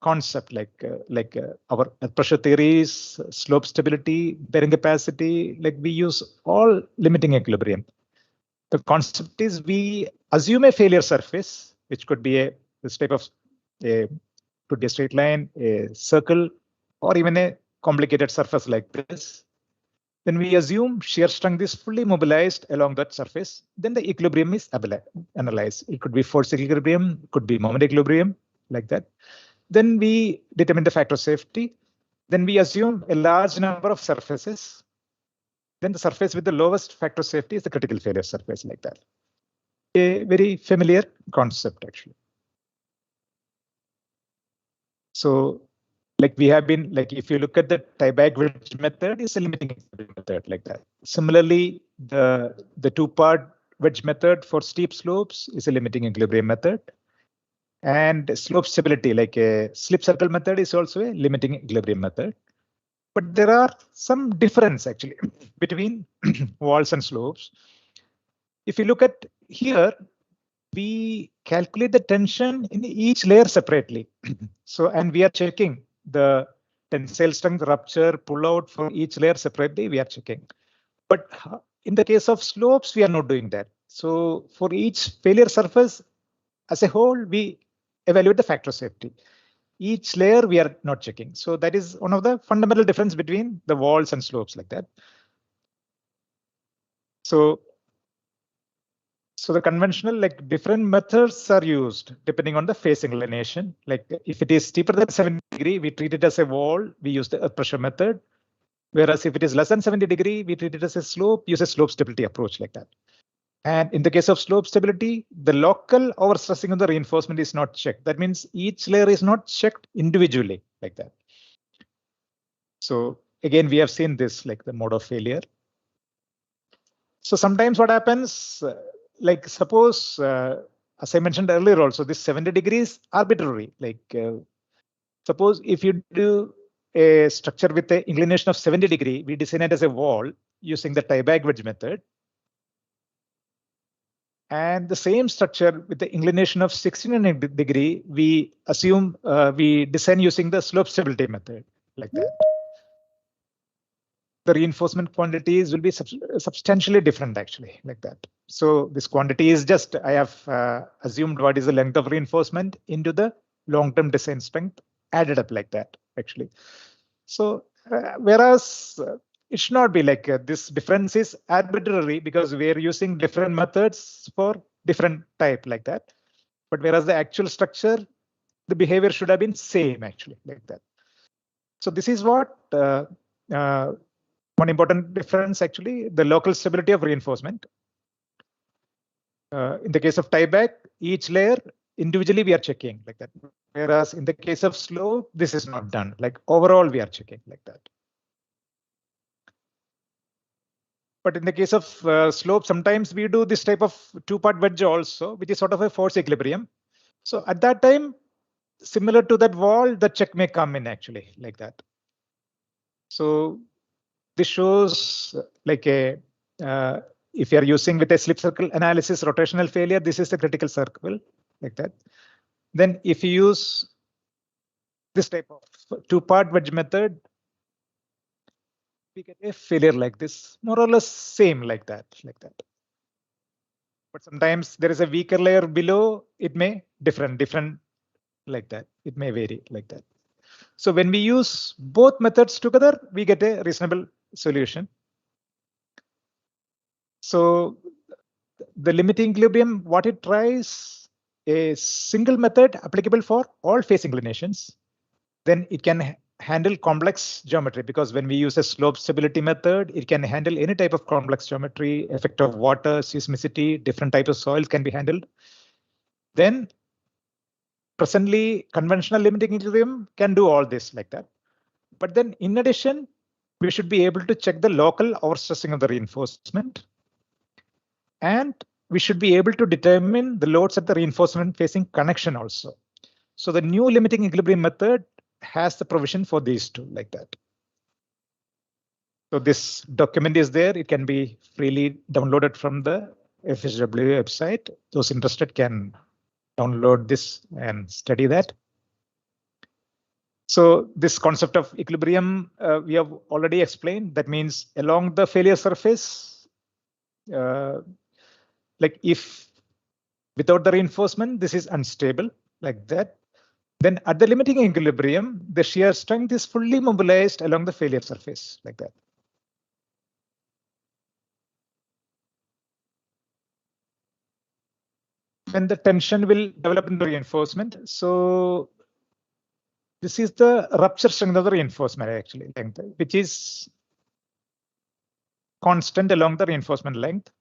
concept, like our pressure theories, slope stability, bearing capacity. Like we use all limiting equilibrium. The concept is we assume a failure surface, which could be this type of could be a straight line, a circle, or even a complicated surface like this. Then we assume shear strength is fully mobilized along that surface. Then the equilibrium is analyzed. It could be force equilibrium, it could be moment equilibrium, like that. Then we determine the factor of safety. Then we assume a large number of surfaces. Then the surface with the lowest factor of safety is the critical failure surface, like that. A very familiar concept, actually. So, like we have been, like if you look at the tie-back wedge method, is a limiting method, like that. Similarly, the two-part wedge method for steep slopes is a limiting equilibrium method. And slope stability, like a slip circle method, is also a limiting equilibrium method. But there are some difference actually between walls and slopes. If you look at here, we calculate the tension in each layer separately. So, and we are checking the tensile strength, rupture, pullout for each layer separately, we are checking. But in the case of slopes, we are not doing that. So for each failure surface as a whole, we evaluate the factor of safety. Each layer we are not checking. So that is one of the fundamental difference between the walls and slopes, like that. So the conventional, like different methods are used depending on the phase inclination. Like if it is steeper than 70 degree, we treat it as a wall, we use the earth pressure method. Whereas if it is less than 70 degree, we treat it as a slope, use a slope stability approach, like that. And in the case of slope stability, the local overstressing of the reinforcement is not checked. That means each layer is not checked individually, like that. So again, we have seen this, like the mode of failure. So sometimes what happens, like suppose, as I mentioned earlier also, this 70 degrees arbitrary. Like suppose if you do a structure with an inclination of 70 degree, we design it as a wall using the tie-back wedge method. And the same structure with the inclination of 69 degree, we assume we design using the slope stability method, like that. The reinforcement quantities will be substantially different, actually, like that. So this quantity is just, I have assumed what is the length of reinforcement into the long-term design strength added up, like that, actually. So whereas it should not be like this difference is arbitrary because we are using different methods for different type, like that. But whereas the actual structure, the behavior should have been same, actually, like that. So this is what one important difference, actually, the local stability of reinforcement. In the case of tieback, each layer individually we are checking, like that. Whereas in the case of slope, this is not done. Like overall, we are checking, like that. But in the case of slope, sometimes we do this type of two-part wedge also, which is sort of a force equilibrium. So at that time, similar to that wall, the check may come in, actually, like that. So this shows like a if you are using with a slip circle analysis rotational failure, this is the critical circle, like that. Then if you use this type of two-part wedge method, we get a failure like this, more or less same, like that, like that. But sometimes there is a weaker layer below, it may different, like that. It may vary, like that. So when we use both methods together, we get a reasonable solution. So the limiting equilibrium, what it tries, a single method applicable for all phase inclinations. Then it can handle complex geometry, because when we use a slope stability method, it can handle any type of complex geometry, effect of water, seismicity, different types of soils can be handled. Then presently, conventional limiting equilibrium can do all this, like that. But then in addition, we should be able to check the local overstressing of the reinforcement. And we should be able to determine the loads at the reinforcement facing connection also. So the new limiting equilibrium method has the provision for these two, like that. So this document is there. It can be freely downloaded from the FSW website. Those interested can download this and study that. So this concept of equilibrium we have already explained. That means along the failure surface, like if without the reinforcement, this is unstable like that. Then at the limiting equilibrium, the shear strength is fully mobilized along the failure surface like that. When the tension will develop in the reinforcement. So this is the rupture strength of the reinforcement actually, length, which is constant along the reinforcement length.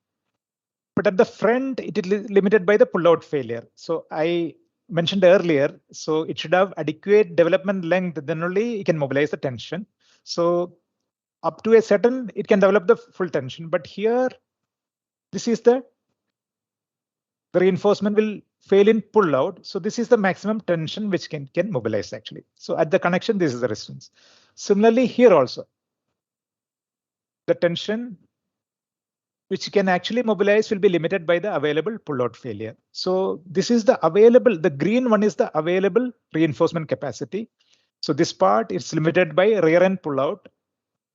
But at the front, it is limited by the pullout failure. So I mentioned earlier, so it should have adequate development length, then only it can mobilize the tension. So up to a certain, it can develop the full tension. But here, this is the reinforcement will fail in pull out. So this is the maximum tension which can mobilize actually. So at the connection, this is the resistance. Similarly, here also, the tension which can actually mobilize will be limited by the available pull-out failure. So this is the available, the green one is the available reinforcement capacity. So this part is limited by rear end pull-out.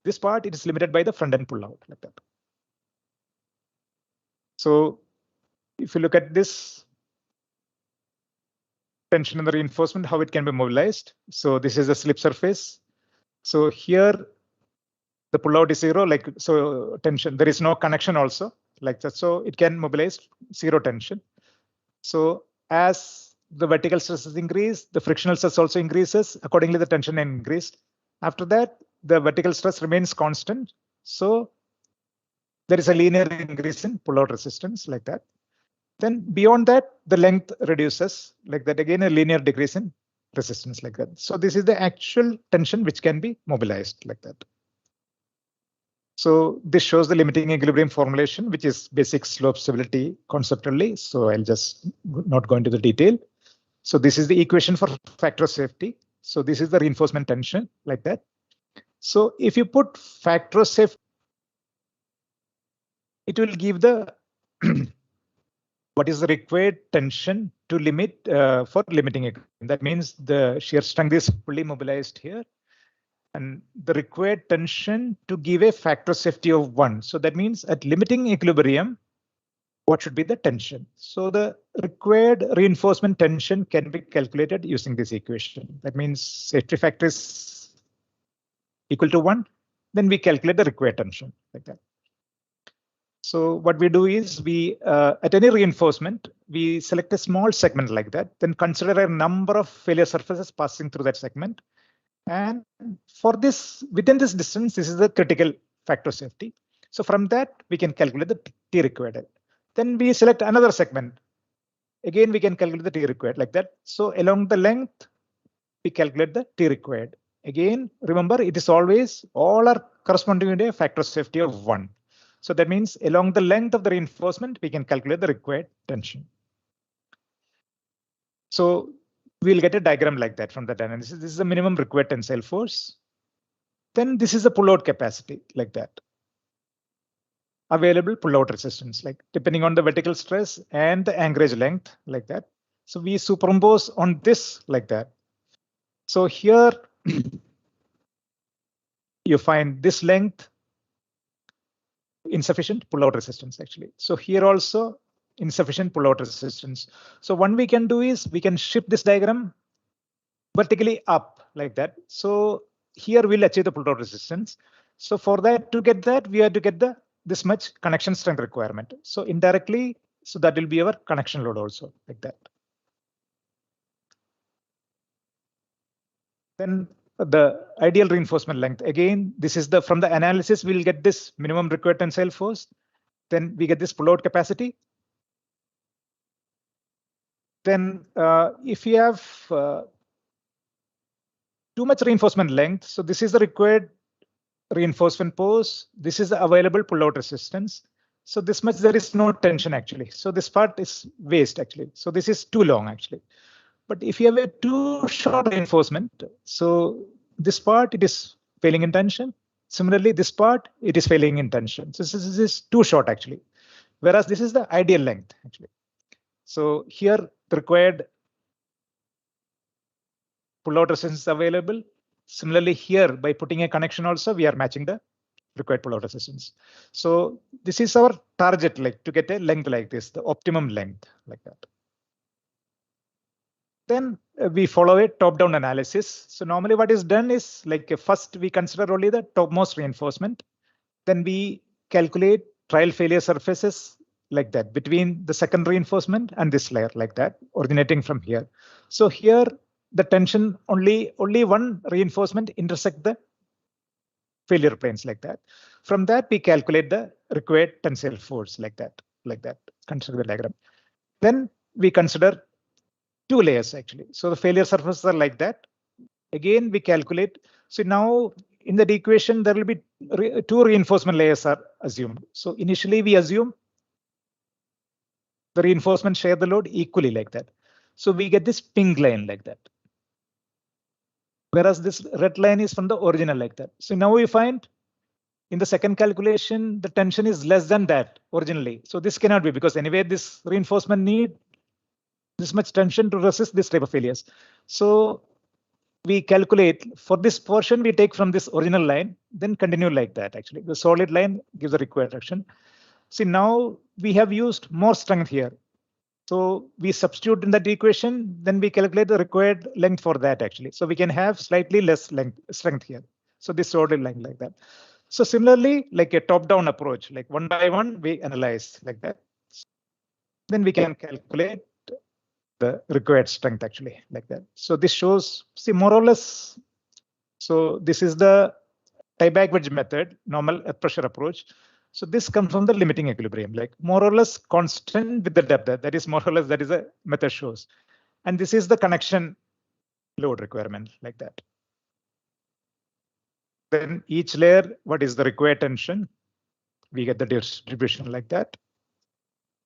This part it is limited by the front end pull-out like that. So if you look at this tension in the reinforcement, how it can be mobilized. So this is a slip surface. So here the pullout is 0, like so tension, there is no connection also like that. So it can mobilize 0 tension. So as the vertical stresses increase, the frictional stress also increases. Accordingly, the tension increased. After that, the vertical stress remains constant. So there is a linear increase in pullout resistance like that. Then beyond that, the length reduces like that. Again, a linear decrease in resistance like that. So this is the actual tension which can be mobilized like that. So this shows the limiting equilibrium formulation, which is basic slope stability conceptually. So I'll just not go into the detail. So this is the equation for factor of safety. So this is the reinforcement tension like that. So if you put factor of safety, it will give the what is the required tension to limit for limiting equilibrium. That means the shear strength is fully mobilized here. And the required tension to give a factor of safety of 1. So that means at limiting equilibrium, what should be the tension? So the required reinforcement tension can be calculated using this equation. That means safety factor is equal to 1. Then we calculate the required tension like that. So what we do is we at any reinforcement, we select a small segment like that, then consider a number of failure surfaces passing through that segment. And for this, within this distance, this is the critical factor of safety. So from that, we can calculate the T required. Then we select another segment. Again, we can calculate the T required like that. So along the length, we calculate the T required. Again, remember, it is always all are corresponding to a factor of safety of 1. So that means along the length of the reinforcement, we can calculate the required tension. So we'll get a diagram like that from that analysis. This is the minimum required tensile force. Then this is the pullout capacity like that. Available pullout resistance, like depending on the vertical stress and the anchorage length like that. So we superimpose on this like that. So here you find this length insufficient pullout resistance actually. So here also insufficient pullout resistance. So what we can do is we can shift this diagram vertically up like that. So here we'll achieve the pullout resistance. So for that, to get that, we have to get this much connection strength requirement. So indirectly, so that will be our connection load also like that. Then the ideal reinforcement length. Again, this is the from the analysis, we'll get this minimum required tensile force. Then we get this pullout capacity. Then if you have too much reinforcement length, so this is the required reinforcement force. This is the available pullout resistance. So this much there is no tension actually. So this part is waste actually. So this is too long actually. But if you have a too short reinforcement, so this part it is failing in tension. Similarly, this part it is failing in tension. So this is too short actually. Whereas this is the ideal length actually. So here the required pullout resistance available. Similarly here, by putting a connection also, we are matching the required pullout resistance. So this is our target, like to get a length like this, the optimum length like that. Then we follow a top-down analysis. So normally what is done is like first we consider only the topmost reinforcement. Then we calculate trial failure surfaces like that between the second reinforcement and this layer like that, originating from here. So here the tension only one reinforcement intersect the failure planes like that. From that we calculate the required tensile force like that. Consider the diagram. Then we consider two layers actually. So the failure surfaces are like that. Again, we calculate. So now in the equation, there will be two reinforcement layers are assumed. So initially we assume the reinforcement share the load equally like that. So we get this pink line like that. Whereas this red line is from the original like that. So now we find in the second calculation, the tension is less than that originally. So this cannot be because anyway, this reinforcement need this much tension to resist this type of failures. So we calculate for this portion, we take from this original line, then continue like that. Actually, the solid line gives the required action. See, now we have used more strength here. So we substitute in that equation, then we calculate the required length for that actually. So we can have slightly less strength here. So this solid line like that. So similarly, like a top-down approach, like one by one, we analyze like that. Then we can calculate the required strength actually like that. So this shows, see, more or less. So this is the tie-back wedge method, normal earth pressure approach. So this comes from the limiting equilibrium, like more or less constant with the depth. That is more or less that is a method shows. And this is the connection load requirement like that. Then each layer, what is the required tension? We get the distribution like that.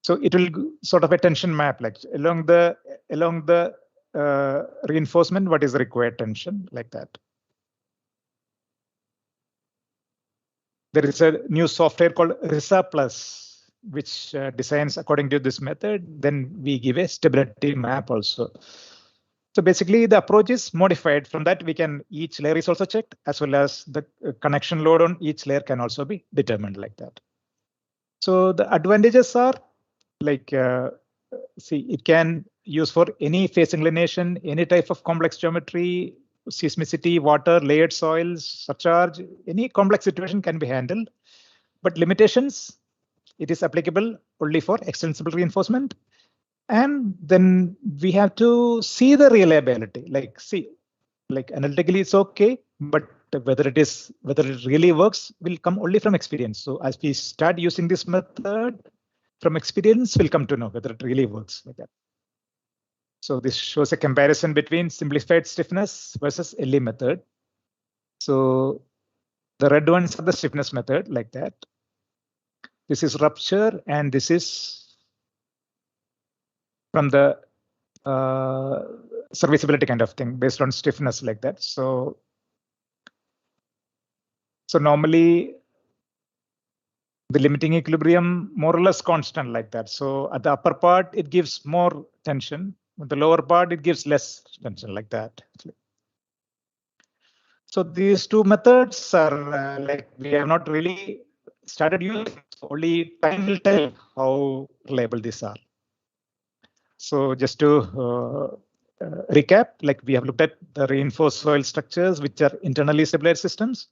So it will sort of a tension map like along the reinforcement, what is the required tension like that. There is a new software called RISA Plus, which designs according to this method. Then we give a stability map also. So basically the approach is modified. From that we can, each layer is also checked as well as the connection load on each layer can also be determined like that. So the advantages are like, see, it can use for any phase inclination, any type of complex geometry, seismicity, water, layered soils, surcharge, any complex situation can be handled. But limitations, it is applicable only for extensible reinforcement. And then we have to see the reliability, like see, like analytically it's okay, but whether it really works will come only from experience. So as we start using this method, from experience we'll come to know whether it really works like that. So this shows a comparison between simplified stiffness versus LE method. So the red ones are the stiffness method like that. This is rupture and this is from the serviceability kind of thing based on stiffness like that. So normally the limiting equilibrium more or less constant like that. So at the upper part, it gives more tension. At the lower part, it gives less tension like that. So these two methods are like we have not really started using. Only time will tell how reliable these are. So just to recap, like we have looked at the reinforced soil structures, which are internally stabilized systems.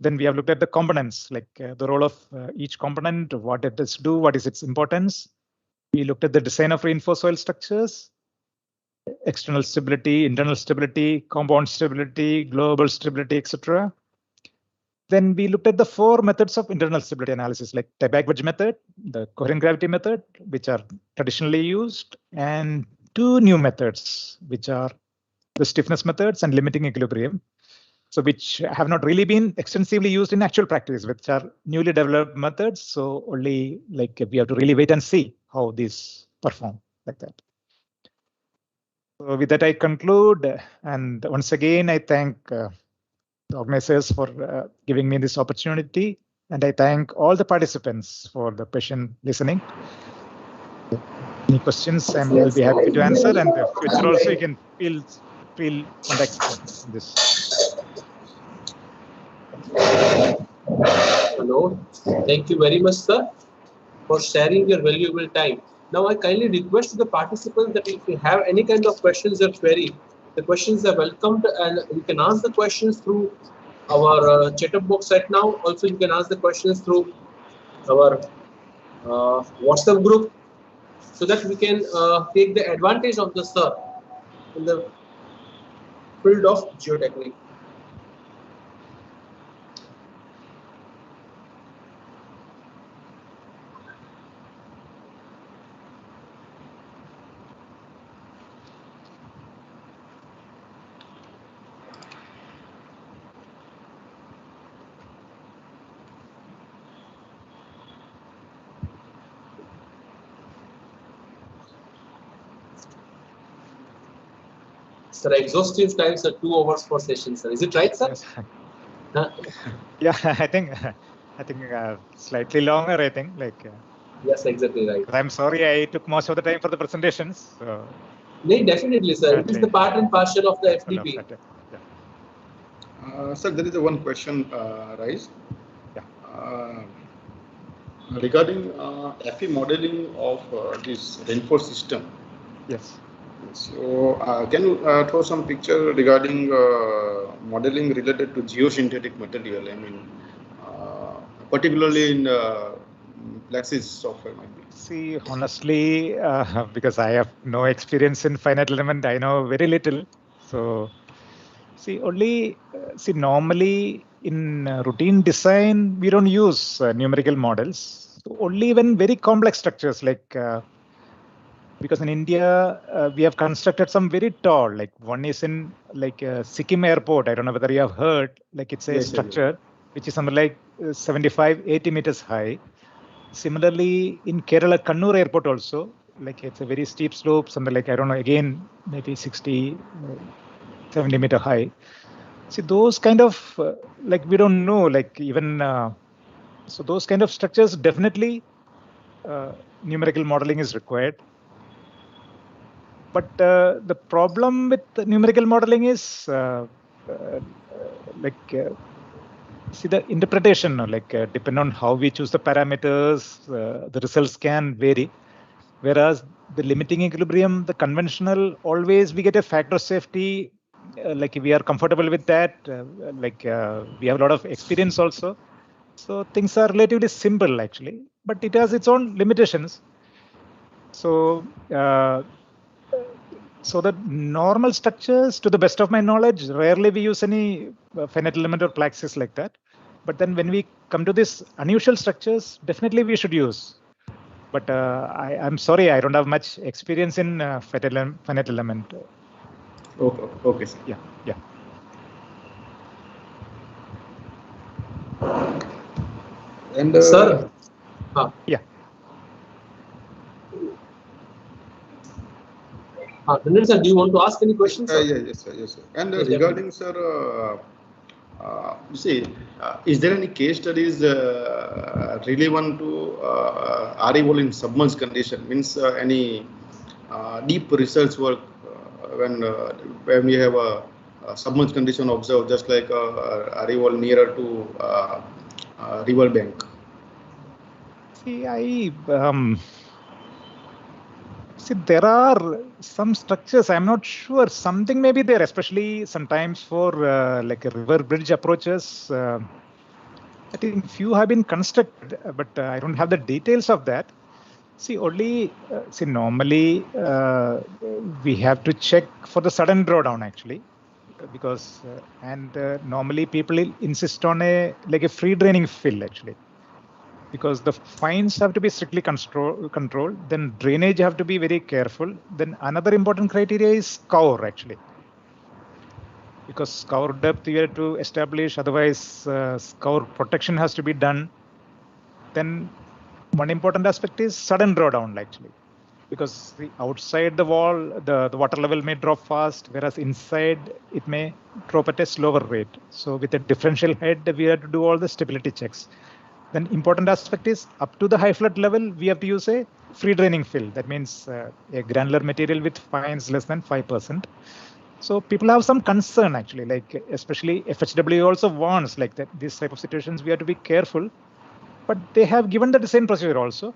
Then we have looked at the components, like the role of each component, what it does do, what is its importance. We looked at the design of reinforced soil structures, external stability, internal stability, compound stability, global stability, etc. Then we looked at the four methods of internal stability analysis, like tie-back wedge method, the coherent gravity method, which are traditionally used, and two new methods, which are the stiffness methods and limiting equilibrium. So which have not really been extensively used in actual practice, which are newly developed methods. So only like we have to really wait and see how these perform like that. So with that, I conclude. And once again, I thank the organizers for giving me this opportunity. And I thank all the participants for the patient listening. Any questions? I'll be happy to answer, and the future also you can feel contact this. Hello. Thank you very much, sir, for sharing your valuable time. Now, I kindly request the participants that if you have any kind of questions or query, the questions are welcomed, and you can ask the questions through our chat box right now. Also, you can ask the questions through our WhatsApp group, so that we can take the advantage of the sir in the field of geotechnique. Sir, exhaustive times are 2 hours per session, sir. Is it right, sir? Yes. Yeah, I think slightly longer. I think yes, exactly right. I'm sorry, I took most of the time for the presentations. So. No, definitely, sir. It is the part and parcel of the FDP. Sir, there is one question raised. Yeah. Regarding FE modeling of this reinforced system. Yes. So, can you throw some picture regarding modeling related to geosynthetic material? I mean, particularly in Plaxis software might be. See, honestly, because I have no experience in finite element, I know very little. So, see, normally in routine design, we don't use numerical models. So only when very complex structures like. Because in India, we have constructed some very tall, like one is in Sikkim airport. I don't know whether you have heard, it's a structure which is something like 75, 80 meters high. Similarly, in Kerala, Kannur airport also, it's a very steep slope, something like, I don't know, again, maybe 60, 70 meter high. See, those kind of, we don't know, even, so those kind of structures, definitely numerical modeling is required. But the problem with the numerical modeling is see the interpretation, depending on how we choose the parameters, the results can vary. Whereas the limiting equilibrium, the conventional, always we get a factor of safety. We are comfortable with that. We have a lot of experience also. So things are relatively simple actually, but it has its own limitations. So. So the normal structures, to the best of my knowledge, rarely we use any finite element or Plaxis like that. But then when we come to this unusual structures, definitely we should use. But I'm sorry, I don't have much experience in finite element. Okay, sir. Yeah. And sir. Yeah. Sir, do you want to ask any questions? Yes, sir. And regarding, sir, you see, is there any case studies relevant to RE in submerged condition? Means any deep research work when we have a submerged condition observed, just like RE nearer to river bank? See, See, there are some structures, I'm not sure, something may be there, especially sometimes for like a river bridge approaches. I think few have been constructed, but I don't have the details of that. See, normally we have to check for the sudden drawdown actually, because, normally people insist on a free draining fill actually. Because the fines have to be strictly controlled, then drainage have to be very careful. Then another important criteria is scour actually. Because scour depth you have to establish, otherwise scour protection has to be done. Then one important aspect is sudden drawdown actually. Because outside the wall, the water level may drop fast, whereas inside it may drop at a slower rate. So with a differential head, we have to do all the stability checks. Then important aspect is up to the high flood level, we have to use a free draining fill. That means a granular material with fines less than 5%. So people have some concern actually, like especially FHW also warns like that this type of situations we have to be careful, but they have given the design procedure also.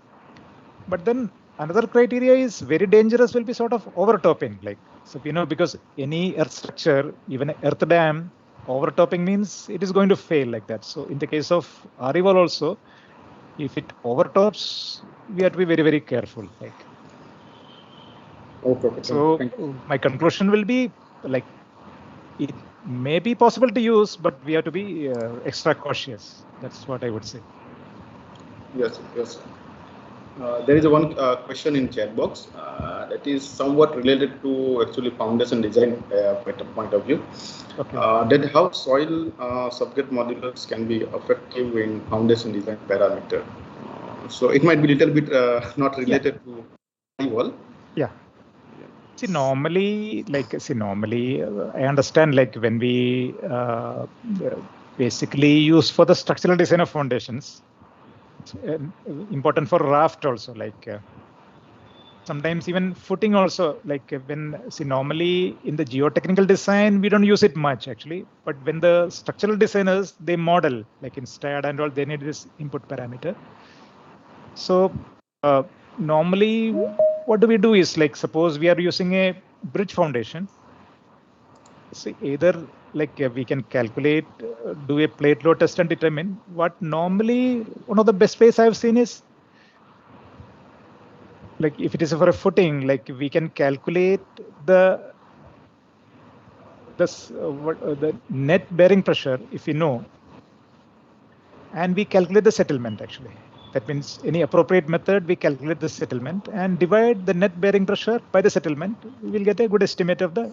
But then another criteria is very dangerous will be sort of overtopping. Like, so because any earth structure, even an earth dam, overtopping means it is going to fail like that. So in the case of Arrival also, if it overtops, we have to be very, very careful. Like, Okay. So my conclusion will be like, it may be possible to use, but we have to be extra cautious. That's what I would say. Yes. There is one question in chat box that is somewhat related to actually foundation design point of view. Okay. That how soil subject modulus can be effective in foundation design parameter. So it might be a little bit not related to wall. Yeah. See, normally, I understand like when we basically use for the structural design of foundations, it's important for raft also, like sometimes even footing also, like normally in the geotechnical design, we don't use it much actually, but when the structural designers, they model like in STAD and all, they need this input parameter. So normally what do we do is like, suppose we are using a bridge foundation. So either like we can calculate, do a plate load test and determine what normally one of the best ways I've seen is like if it is for a footing, like we can calculate the net bearing pressure if we know, and we calculate the settlement actually. That means any appropriate method, we calculate the settlement and divide the net bearing pressure by the settlement. We will get a good estimate of the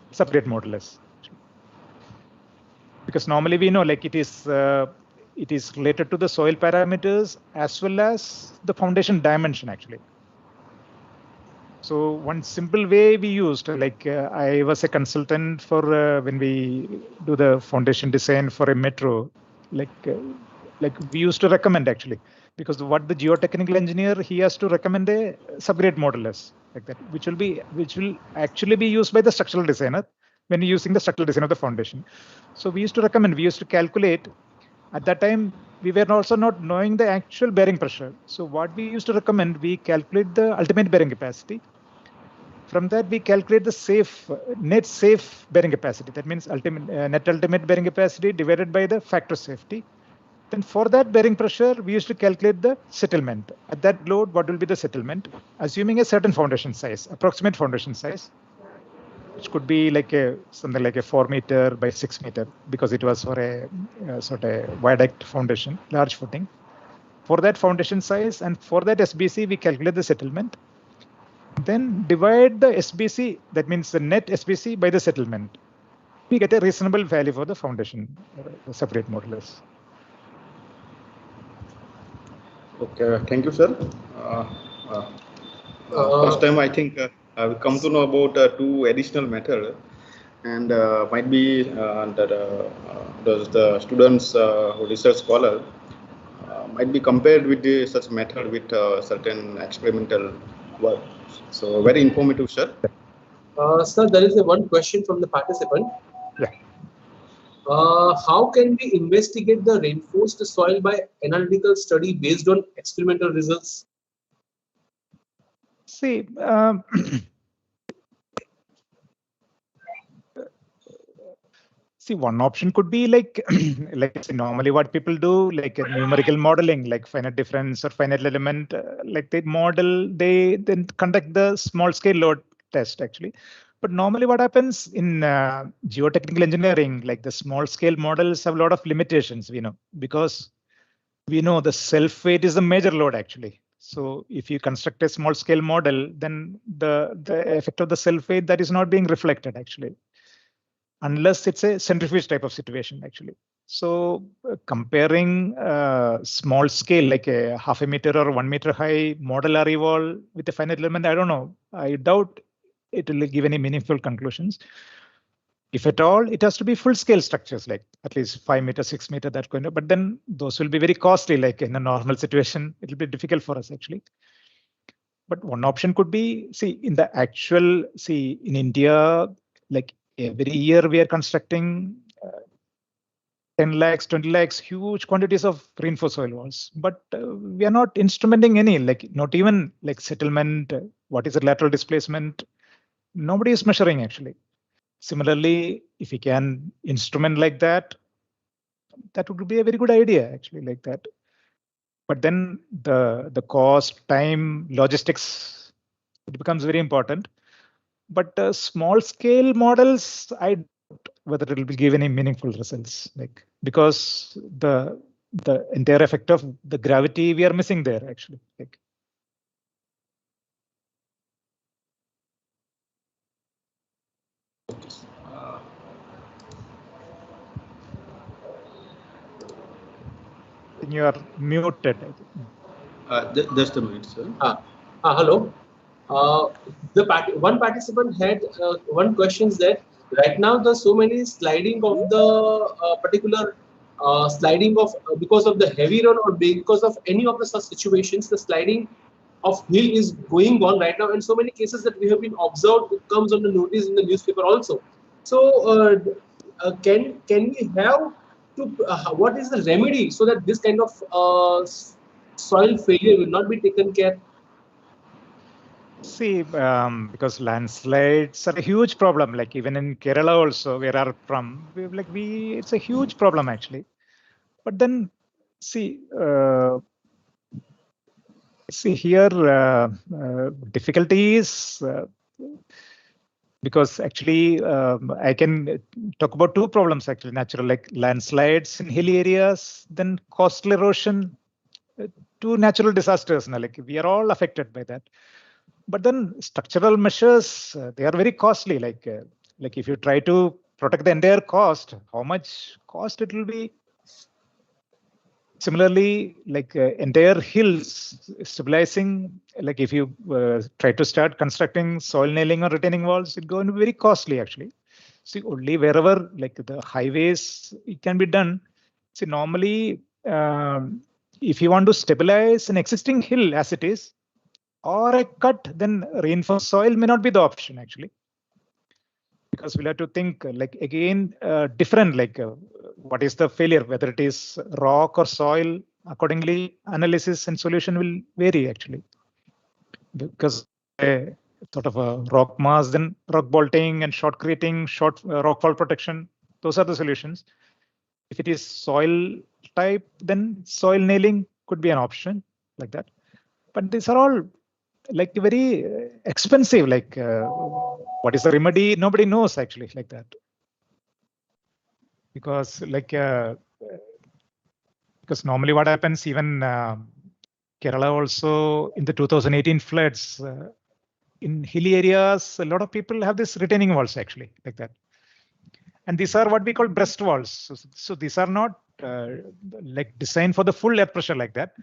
separate modulus. Because normally we know like it is related to the soil parameters as well as the foundation dimension actually. So one simple way we used, like I was a consultant for when we do the foundation design for a metro, like we used to recommend actually, because what the geotechnical engineer, he has to recommend a subgrade modulus like that, which will actually be used by the structural designer when you're using the structural design of the foundation. So we used to calculate. At that time, we were also not knowing the actual bearing pressure. So what we used to recommend, we calculate the ultimate bearing capacity. From that, we calculate the net safe bearing capacity. That means net ultimate bearing capacity divided by the factor safety. Then for that bearing pressure, we used to calculate the settlement. At that load, what will be the settlement? Assuming a certain foundation size, approximate foundation size, which could be like something like a 4 meter by 6 meter, because it was for a sort of viaduct foundation, large footing. For that foundation size and for that SBC, we calculate the settlement. Then divide the SBC, that means the net SBC by the settlement. We get a reasonable value for the foundation, the separate modulus. Okay, thank you, sir. First time I think I've come to know about 2 additional methods, and might be that the students who research scholar might be compared with such method with certain experimental work. So very informative, sir. Sir, there is one question from the participant. Yeah. How can we investigate the reinforced soil by analytical study based on experimental results? See, one option could be like, normally what people do, like a numerical modeling, like finite difference or finite element, like they then conduct the small scale load test actually. But normally what happens in geotechnical engineering, like the small scale models have a lot of limitations, because we know the self weight is the major load actually. So if you construct a small scale model, then the effect of the self weight that is not being reflected actually, unless it's a centrifuge type of situation actually. So comparing small scale, like a 0.5 meter or 1 meter high model RE wall with a finite element, I don't know. I doubt it will give any meaningful conclusions. if at all, it has to be full-scale structures, like at least 5 meter, 6 meter, that kind of. But then those will be very costly. Like in a normal situation, it will be difficult for us actually. But one option could be, see, in the actual, see, in India, like every year we are constructing 10 lakhs, 20 lakhs, huge quantities of reinforced soil walls. But we are not instrumenting any, like not even like settlement, what is the lateral displacement? Nobody is measuring actually. Similarly, if we can instrument like that, that would be a very good idea actually, like that. But then the cost, time, logistics, it becomes very important. But small scale models, I doubt whether it will give any meaningful results, like because the entire effect of the gravity we are missing there actually. Like. You are muted. Just a minute, sir. Hello. One participant had one question that right now there's so many sliding of the particular sliding of because of the heavy run or because of any of the such situations, the sliding of hill is going on right now, and so many cases that we have been observed, it comes on the notice in the newspaper also. So can we have to what is the remedy so that this kind of soil failure will not be taken care? See, because landslides are a huge problem. Like even in Kerala also, where I'm from, it's a huge problem actually. But then, see here, difficulty is because actually I can talk about two problems actually, natural, like landslides in hilly areas, then coastal erosion, two natural disasters. Like we are all affected by that. But then structural measures, they are very costly. Like if you try to protect the entire cost, how much cost it will be? Similarly, like entire hills stabilizing, like if you try to start constructing soil nailing or retaining walls, it's going to be very costly actually. See, only wherever like the highways, it can be done. See, normally, if you want to stabilize an existing hill as it is, or a cut, then reinforced soil may not be the option actually. Because we'll have to think like again different, like what is the failure, whether it is rock or soil. Accordingly, analysis and solution will vary actually. Because sort of a rock mass, then rock bolting and shotcreting, short rockfall protection, those are the solutions. If it is soil type, then soil nailing could be an option like that. But these are all like very expensive. Like what is the remedy? Nobody knows actually, like that. Because like because normally what happens, even Kerala also in the 2018 floods, in hilly areas, a lot of people have this retaining walls actually, like that. And these are what we call breast walls. So these are not like designed for the full earth pressure like that.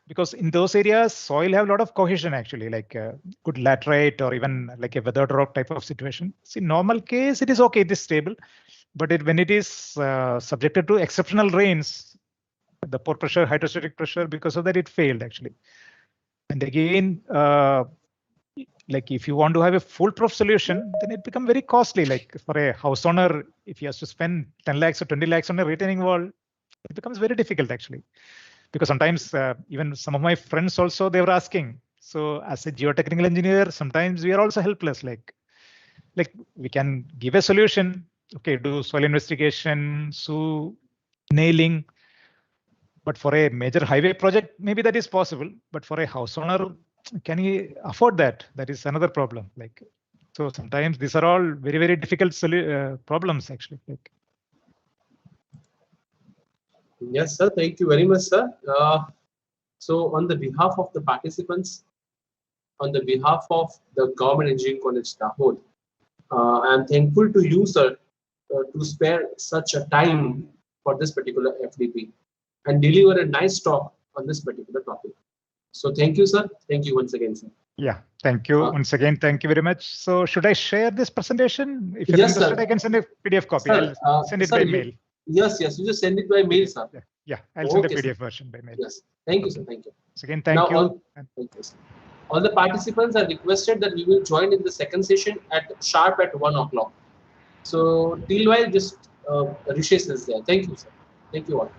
Because in those areas, soil have a lot of cohesion actually, like good laterite or even like a weathered rock type of situation. See, normal case, it is okay, it is stable. But when it is subjected to exceptional rains, the pore pressure, hydrostatic pressure, because of that, it failed actually. And again, like if you want to have a foolproof solution, then it becomes very costly. Like for a house owner, if he has to spend 10 lakhs or 20 lakhs on a retaining wall, it becomes very difficult actually. Because sometimes even some of my friends also, they were asking. So as a geotechnical engineer, sometimes we are also helpless. Like we can give a solution. Okay, do soil investigation, nailing. But for a major highway project, maybe that is possible. But for a house owner, can he afford that? That is another problem. Like, so sometimes these are all very, very difficult problems actually. Like. Yes, sir. Thank you very much, sir. So on the behalf of the participants, on the behalf of the Government Engineering College Dahod, I am thankful to you, sir, to spare such a time for this particular FDP and deliver a nice talk on this particular topic. So thank you, sir. Thank you once again, sir. Yeah, thank you once again. Thank you very much. So should I share this presentation? If you're Yes, interested, sir. I can send a PDF copy. Sir, I'll send it sir, by mail. Yes, you just send it by mail, sir. Yeah, I'll send a Okay, PDF sir. version by mail. Yes, thank you, sir. Thank you. So again, thank you. Thank you, sir. All the participants are requested that we will join in the second session at sharp at 1 o'clock. So till while, just Rishesh is there. Thank you, sir. Thank you all.